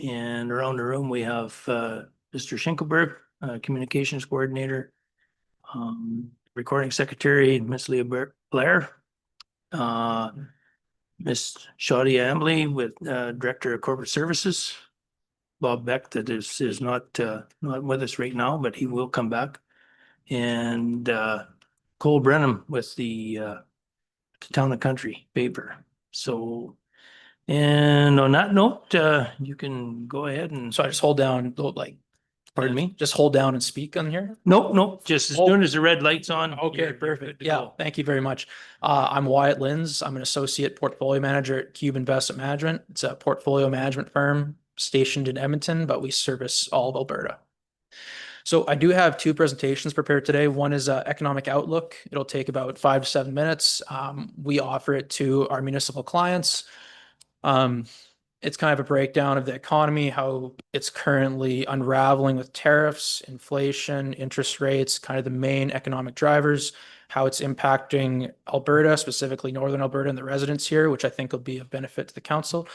A: And around the room, we have Mr. Schinkelberg, Communications Coordinator, Recording Secretary, Miss Leah Blair, Miss Shawty Ambley with Director of Corporate Services, Bob Beck, that is not with us right now, but he will come back, and Cole Brenham with the Town and Country paper. So, and on that note, you can go ahead and,
N: So I just hold down,
A: pardon me?
N: just hold down and speak on here?
A: Nope, just as soon as the red light's on.
N: Okay,
A: you're
N: perfect.
A: good to
N: Yeah,
A: go.
N: thank you very much. I'm Wyatt Lins. I'm an associate portfolio manager at Cube Investment Management. It's a portfolio management firm stationed in Edmonton, but we service all of Alberta. So I do have 2 presentations prepared today. One is economic outlook. It'll take about 5 to 7 minutes. We offer it to our municipal clients. It's kind of a breakdown of the economy, how it's currently unraveling with tariffs, inflation, interest rates, kind of the main economic drivers, how it's impacting Alberta, specifically Northern Alberta and the residents here, which I think will be of benefit to the council.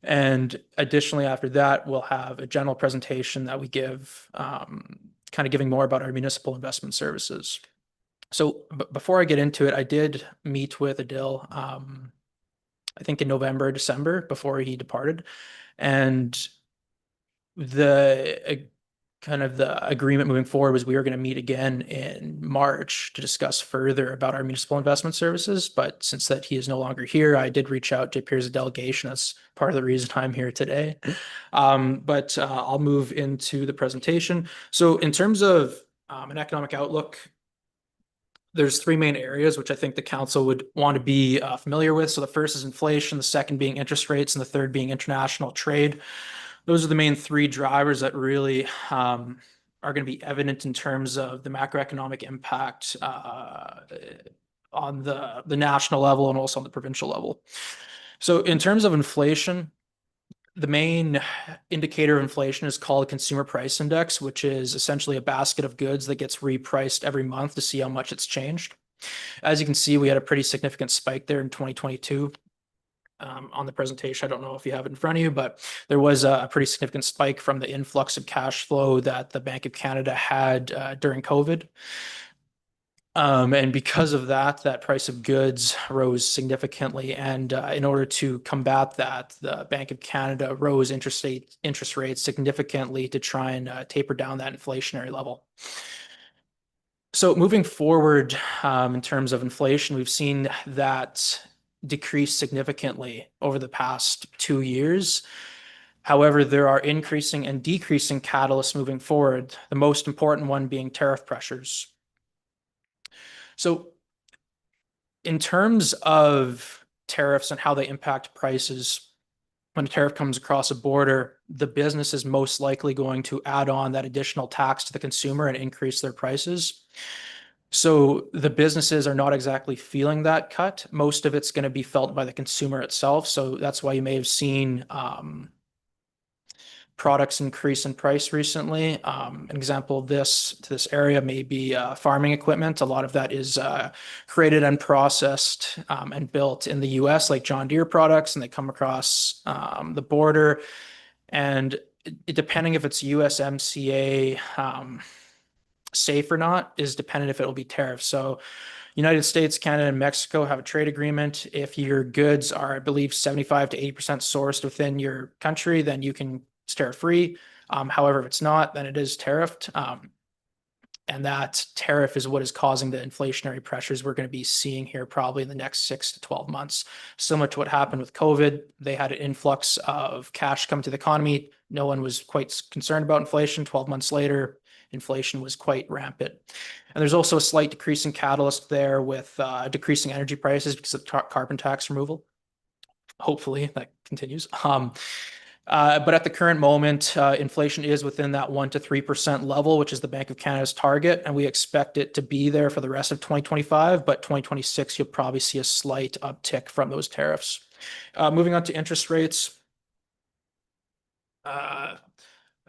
N: And additionally, after that, we'll have a general presentation that we give kind of giving more about our municipal investment services. So before I get into it, I did meet with Adil, I think in November, December, before he departed. And the kind of the agreement moving forward was we were going to meet again in March to discuss further about our municipal investment services. But since that he is no longer here, I did reach out to appear as a delegation. That's part of the reason I'm here today. But I'll move into the presentation. So in terms of an economic outlook, there's three main areas which I think the council would want to be familiar with. So the first is inflation, the second being interest rates, and the third being international trade. Those are the main three drivers that really are going to be evident in terms of the macroeconomic impact on the national level and also on the provincial level. So in terms of inflation, the main indicator of inflation is called Consumer Price Index, which is essentially a basket of goods that gets repriced every month to see how much it's changed. As you can see, we had a pretty significant spike there in 2022. On the presentation, I don't know if you have it in front of you, but there was a pretty significant spike from the influx of cash flow that the Bank of Canada had during COVID. And because of that, that price of goods rose significantly. And in order to combat that, the Bank of Canada rose interest rates significantly to try and taper down that inflationary level. So moving forward, in terms of inflation, we've seen that decrease significantly over the past 2 years. However, there are increasing and decreasing catalysts moving forward, the most important one being tariff pressures. So in terms of tariffs and how they impact prices, when a tariff comes across a border, the business is most likely going to add on that additional tax to the consumer and increase their prices. So the businesses are not exactly feeling that cut. Most of it's going to be felt by the consumer itself. So that's why you may have seen products increase in price recently. An example of this area may be farming equipment. A lot of that is created and processed and built in the US, like John Deere products, and they come across the border. And depending if it's USMCA safe or not is dependent if it will be tariffs. So United States, Canada, and Mexico have a trade agreement. If your goods are, I believe, 75 to 80% sourced within your country, then it's tariff-free. However, if it's not, then it is tariffed. And that tariff is what is causing the inflationary pressures we're going to be seeing here probably in the next 6 to 12 months. Similar to what happened with COVID, they had an influx of cash come to the economy. No one was quite concerned about inflation. 12 months later, inflation was quite rampant. And there's also a slight decreasing catalyst there with decreasing energy prices because of carbon tax removal. Hopefully that continues. But at the current moment, inflation is within that 1 to 3% level, which is the Bank of Canada's target. And we expect it to be there for the rest of 2025, but 2026, you'll probably see a slight uptick from those tariffs. Moving on to interest rates.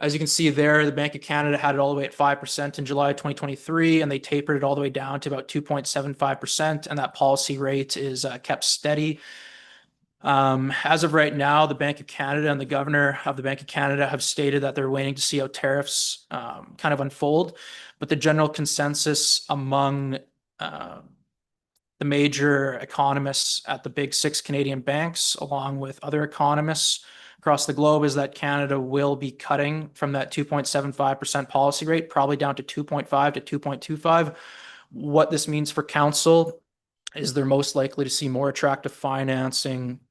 N: As you can see there, the Bank of Canada had it all the way at 5% in July 2023, and they tapered it all the way down to about 2.75%, and that policy rate is kept steady. As of right now, the Bank of Canada and the governor of the Bank of Canada have stated that they're waiting to see how tariffs kind of unfold, but the general consensus among the major economists at the big 6 Canadian banks, along with other economists across the globe, is that Canada will be cutting from that 2.75% policy rate, probably down to 2.5 to 2.25. What this means for council is they're most likely to see more attractive financing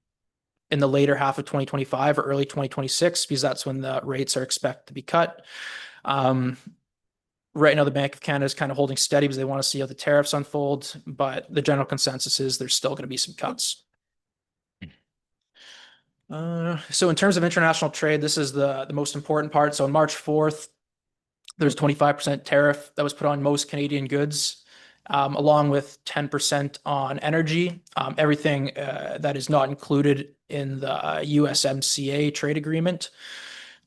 N: in the later half of 2025 or early 2026, because that's when the rates are expected to be cut. Right now, the Bank of Canada is kind of holding steady because they want to see how the tariffs unfold, but the general consensus is there's still going to be some cuts. So in terms of international trade, this is the most important part. So on March 4th, there's 25% tariff that was put on most Canadian goods, along with 10% on energy, everything that is not included in the USMCA trade agreement.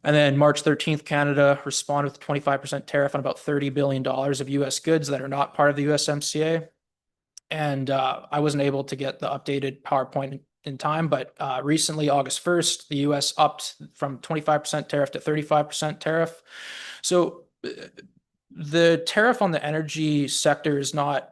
N: And then March 13th, Canada responded with a 25% tariff on about $30 billion of US goods that are not part of the USMCA. And I wasn't able to get the updated PowerPoint in time, but recently, August 1st, the US upped from 25% tariff to 35% tariff. So The tariff on the energy sector is not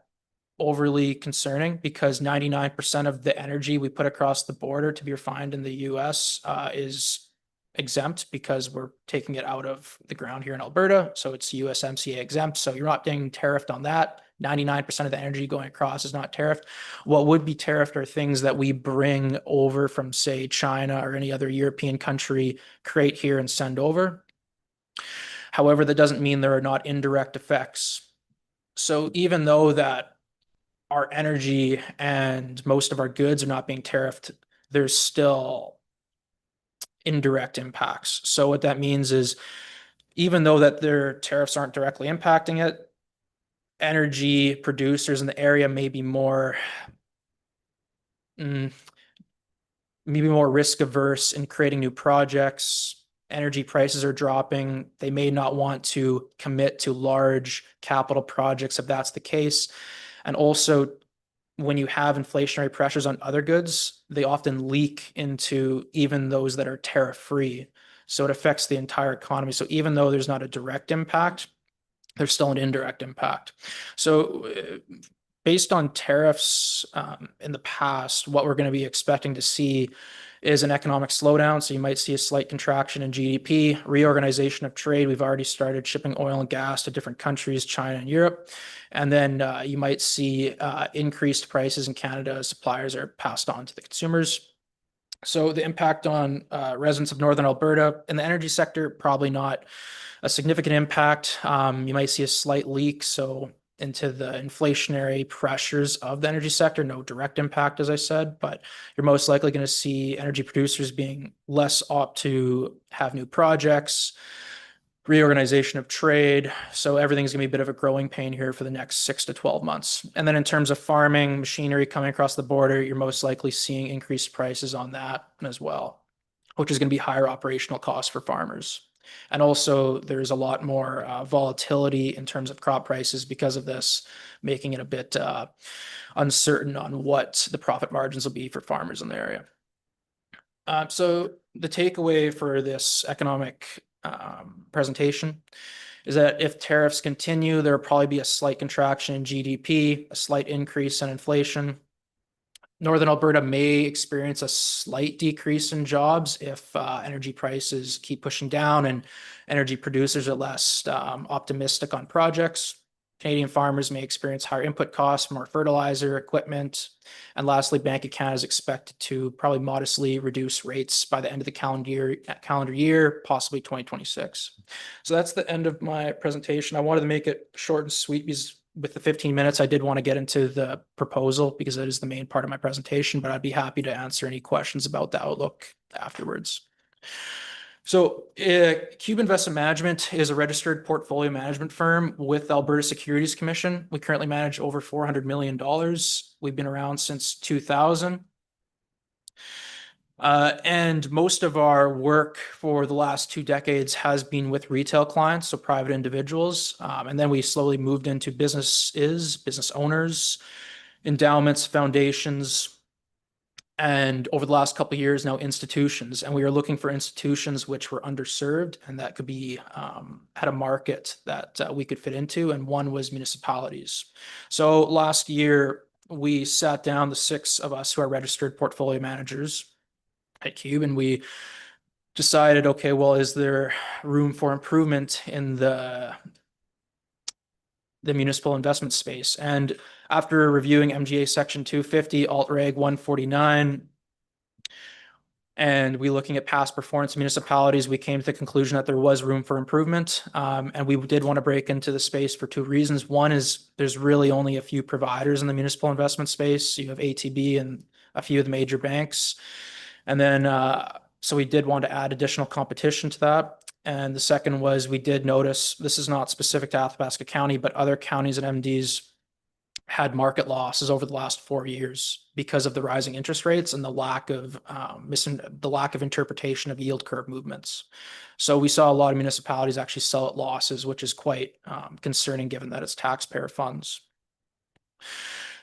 N: overly concerning because 99% of the energy we put across the border to be refined in the US is exempt because we're taking it out of the ground here in Alberta. So it's USMCA exempt. So you're not getting tariffed on that. 99% of the energy going across is not tariffed. What would be tariffed are things that we bring over from, say, China or any other European country, create here and send over. However, that doesn't mean there are not indirect effects. So even though that our energy and most of our goods are not being tariffed, there's still indirect impacts. So what that means is even though that their tariffs aren't directly impacting it, energy producers in the area may be more risk averse in creating new projects. Energy prices are dropping. They may not want to commit to large capital projects if that's the case. And also, when you have inflationary pressures on other goods, they often leak into even those that are tariff-free. So it affects the entire economy. So even though there's not a direct impact, there's still an indirect impact. So based on tariffs in the past, what we're going to be expecting to see is an economic slowdown. So you might see a slight contraction in GDP, reorganization of trade. We've already started shipping oil and gas to different countries, China and Europe. And then you might see increased prices in Canada as suppliers are passed on to the consumers. So the impact on residents of Northern Alberta in the energy sector, probably not a significant impact. You might see a slight leak. So into the inflationary pressures of the energy sector, no direct impact, as I said, but you're most likely going to see energy producers being less apt to have new projects, reorganization of trade. So everything's going to be a bit of a growing pain here for the next 6 to 12 months. And then in terms of farming, machinery coming across the border, you're most likely seeing increased prices on that as well, which is going to be higher operational costs for farmers. And also there's a lot more volatility in terms of crop prices because of this, making it a bit uncertain on what the profit margins will be for farmers in the area. So the takeaway for this economic presentation is that if tariffs continue, there will probably be a slight contraction in GDP, a slight increase in inflation. Northern Alberta may experience a slight decrease in jobs if energy prices keep pushing down and energy producers are less optimistic on projects. Canadian farmers may experience higher input costs, more fertilizer, equipment. And lastly, Bank of Canada is expected to probably modestly reduce rates by the end of the calendar year, possibly 2026. So that's the end of my presentation. I wanted to make it short and sweet because with the 15 minutes, I did want to get into the proposal because that is the main part of my presentation, but I'd be happy to answer any questions about the outlook afterwards. So Cube Investment Management is a registered portfolio management firm with Alberta Securities Commission. We currently manage over $400 million. We've been around since 2000. And most of our work for the last 2 decades has been with retail clients, so private individuals. And then we slowly moved into business owners, endowments, foundations, and over the last couple of years now institutions. And we are looking for institutions which were underserved and that could be had a market that we could fit into. And one was municipalities. So last year we sat down, the 6 of us who are registered portfolio managers at Cube, and we decided, okay, well, is there room for improvement in the municipal investment space? And after reviewing MGA Section 250, Alt Reg 149, and we looking at past performance of municipalities, we came to the conclusion that there was room for improvement. And we did want to break into the space for 2 reasons. One is there's really only a few providers in the municipal investment space. You have ATB and a few of the major banks. And then, so we did want to add additional competition to that. And the second was we did notice, this is not specific to Athabasca County, but other counties and MDs had market losses over the last 4 years because of the rising interest rates and the lack of interpretation of yield curve movements. So we saw a lot of municipalities actually sell at losses, which is quite concerning given that it's taxpayer funds.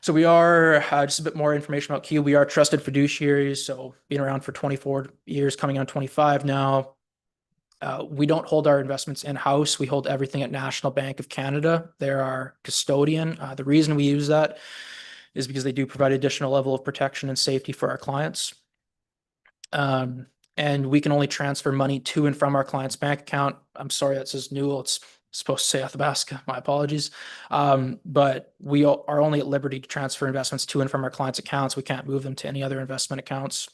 N: So we are, just a bit more information about Cube. We are trusted fiduciaries, so been around for 24 years, coming on 25 now. We don't hold our investments in-house. We hold everything at National Bank of Canada. They're our custodian. The reason we use that is because they do provide additional level of protection and safety for our clients. And we can only transfer money to and from our client's bank account. I'm sorry, that says Newell. It's supposed to say Athabasca. My apologies. But we are only at liberty to transfer investments to and from our clients' accounts. We can't move them to any other investment accounts.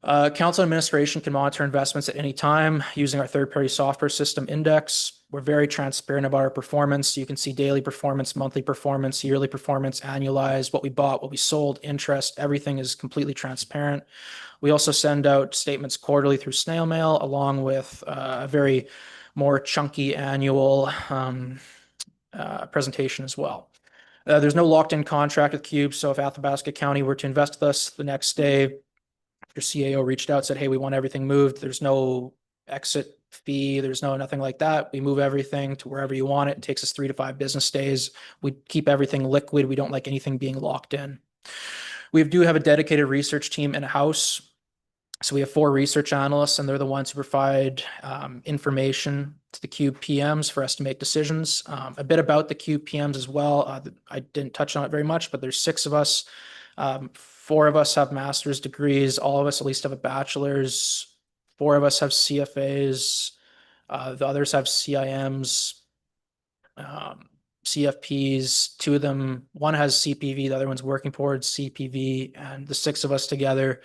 N: Council administration can monitor investments at any time using our third-party software system Index. We're very transparent about our performance. You can see daily performance, monthly performance, yearly performance, annualized, what we bought, what we sold, interest, everything is completely transparent. We also send out statements quarterly through snail mail, along with a very more chunky annual presentation as well. There's no locked-in contract with Cube, so if Athabasca County were to invest with us the next day, your CAO reached out, said, hey, we want everything moved. There's no exit fee. There's nothing like that. We move everything to wherever you want it. It takes us 3 to 5 business days. We keep everything liquid. We don't like anything being locked in. We do have a dedicated research team in-house. So we have 4 research analysts, and they're the ones who provide information to the Cube PMs for us to make decisions. A bit about the Cube PMs as well. I didn't touch on it very much, but there's 6 of us. 4 of us have master's degrees. All of us at least have a bachelor's. 4 of us have CFAs. The others have CIMs, CFPs. 2 of them, one has CPV, the other one's working towards CPV. And the 6 of us together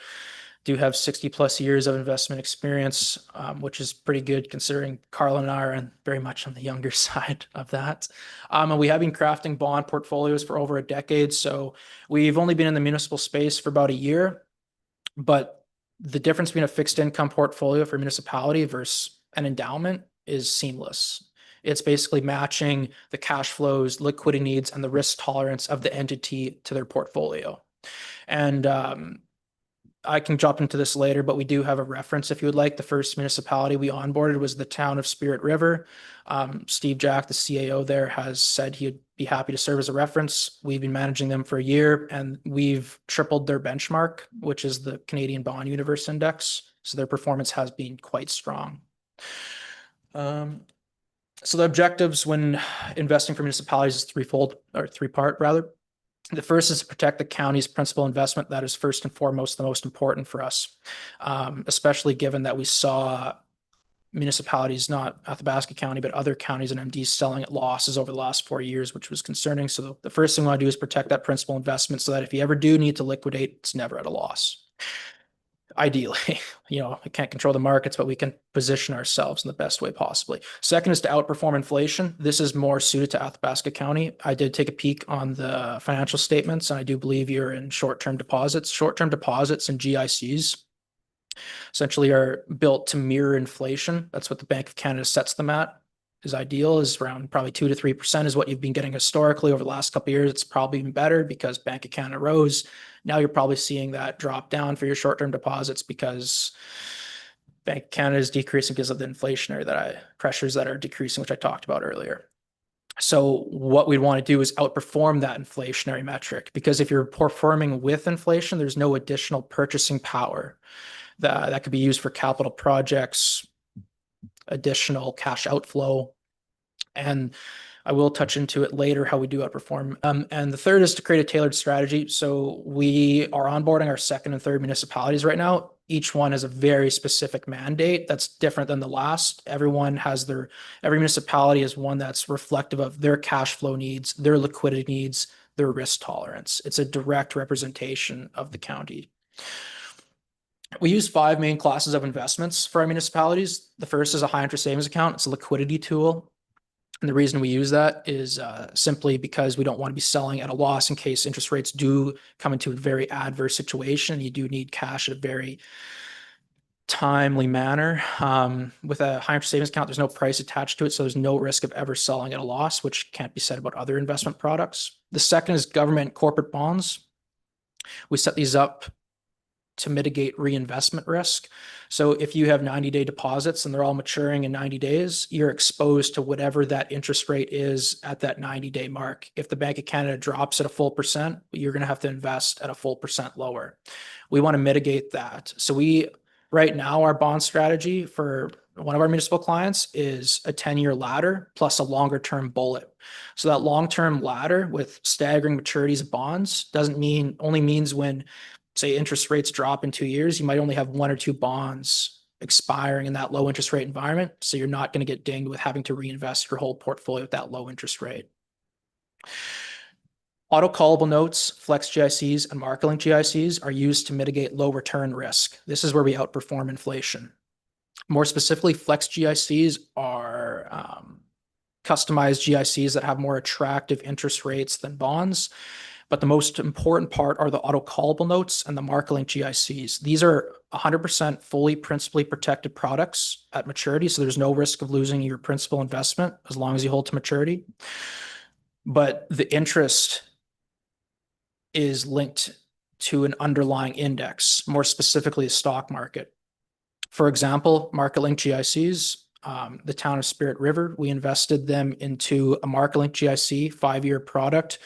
N: do have 60+ years of investment experience, which is pretty good considering Carl and I are very much on the younger side of that. And we have been crafting bond portfolios for over a decade. So we've only been in the municipal space for about a year, but the difference between a fixed income portfolio for a municipality versus an endowment is seamless. It's basically matching the cash flows, liquidity needs, and the risk tolerance of the entity to their portfolio. And I can jump into this later, but we do have a reference if you would like. The first municipality we onboarded was the town of Spirit River. Steve Jack, the CAO there, has said he'd be happy to serve as a reference. We've been managing them for a year, and we've tripled their benchmark, which is the Canadian Bond Universe Index. So their performance has been quite strong. So the objectives when investing for municipalities is three-part rather. The first is to protect the county's principal investment. That is first and foremost the most important for us, especially given that we saw municipalities, not Athabasca County, but other counties and MDs selling at losses over the last 4 years, which was concerning. So the first thing we want to do is protect that principal investment so that if you ever do need to liquidate, it's never at a loss. Ideally, we can't control the markets, but we can position ourselves in the best way possibly. Second is to outperform inflation. This is more suited to Athabasca County. I did take a peek on the financial statements, and I do believe you're in short-term deposits. Short-term deposits and GICs essentially are built to mirror inflation. That's what the Bank of Canada sets them at. Is ideal is around probably 2 to 3% is what you've been getting historically over the last couple of years. It's probably even better because Bank of Canada rose. Now you're probably seeing that drop down for your short-term deposits because Bank of Canada is decreasing because of the inflationary pressures that are decreasing, which I talked about earlier. So what we want to do is outperform that inflationary metric, because if you're performing with inflation, there's no additional purchasing power that could be used for capital projects, additional cash outflow. And I will touch into it later how we do outperform. And the third is to create a tailored strategy. So we are onboarding our second and third municipalities right now. Each one has a very specific mandate that's different than the last. Every municipality is one that's reflective of their cash flow needs, their liquidity needs, their risk tolerance. It's a direct representation of the county. We use 5 main classes of investments for our municipalities. The first is a high interest savings account. It's a liquidity tool. And the reason we use that is simply because we don't want to be selling at a loss in case interest rates do come into a very adverse situation. You do need cash at a very timely manner. With a high interest savings account, there's no price attached to it, so there's no risk of ever selling at a loss, which can't be said about other investment products. The second is government corporate bonds. We set these up to mitigate reinvestment risk. So if you have 90-day deposits and they're all maturing in 90 days, you're exposed to whatever that interest rate is at that 90-day mark. If the Bank of Canada drops at a full %, you're going to have to invest at a full % lower. We want to mitigate that. So we Right now, our bond strategy for one of our municipal clients is a 10-year ladder plus a longer term bullet. So that long-term ladder with staggering maturities of bonds only means when, say, interest rates drop in 2 years, you might only have 1 or 2 bonds expiring in that low interest rate environment. So you're not going to get dinged with having to reinvest your whole portfolio at that low interest rate. Auto callable notes, flex GICs, and market-linked GICs are used to mitigate low return risk. This is where we outperform inflation. More specifically, flex GICs are customized GICs that have more attractive interest rates than bonds. But the most important part are the auto callable notes and the market-linked GICs. These are 100% fully principally protected products at maturity, so there's no risk of losing your principal investment as long as you hold to maturity. But the interest is linked to an underlying index, more specifically the stock market. For example, market-linked GICs, the town of Spirit River, we invested them into a market-linked GIC 5-year product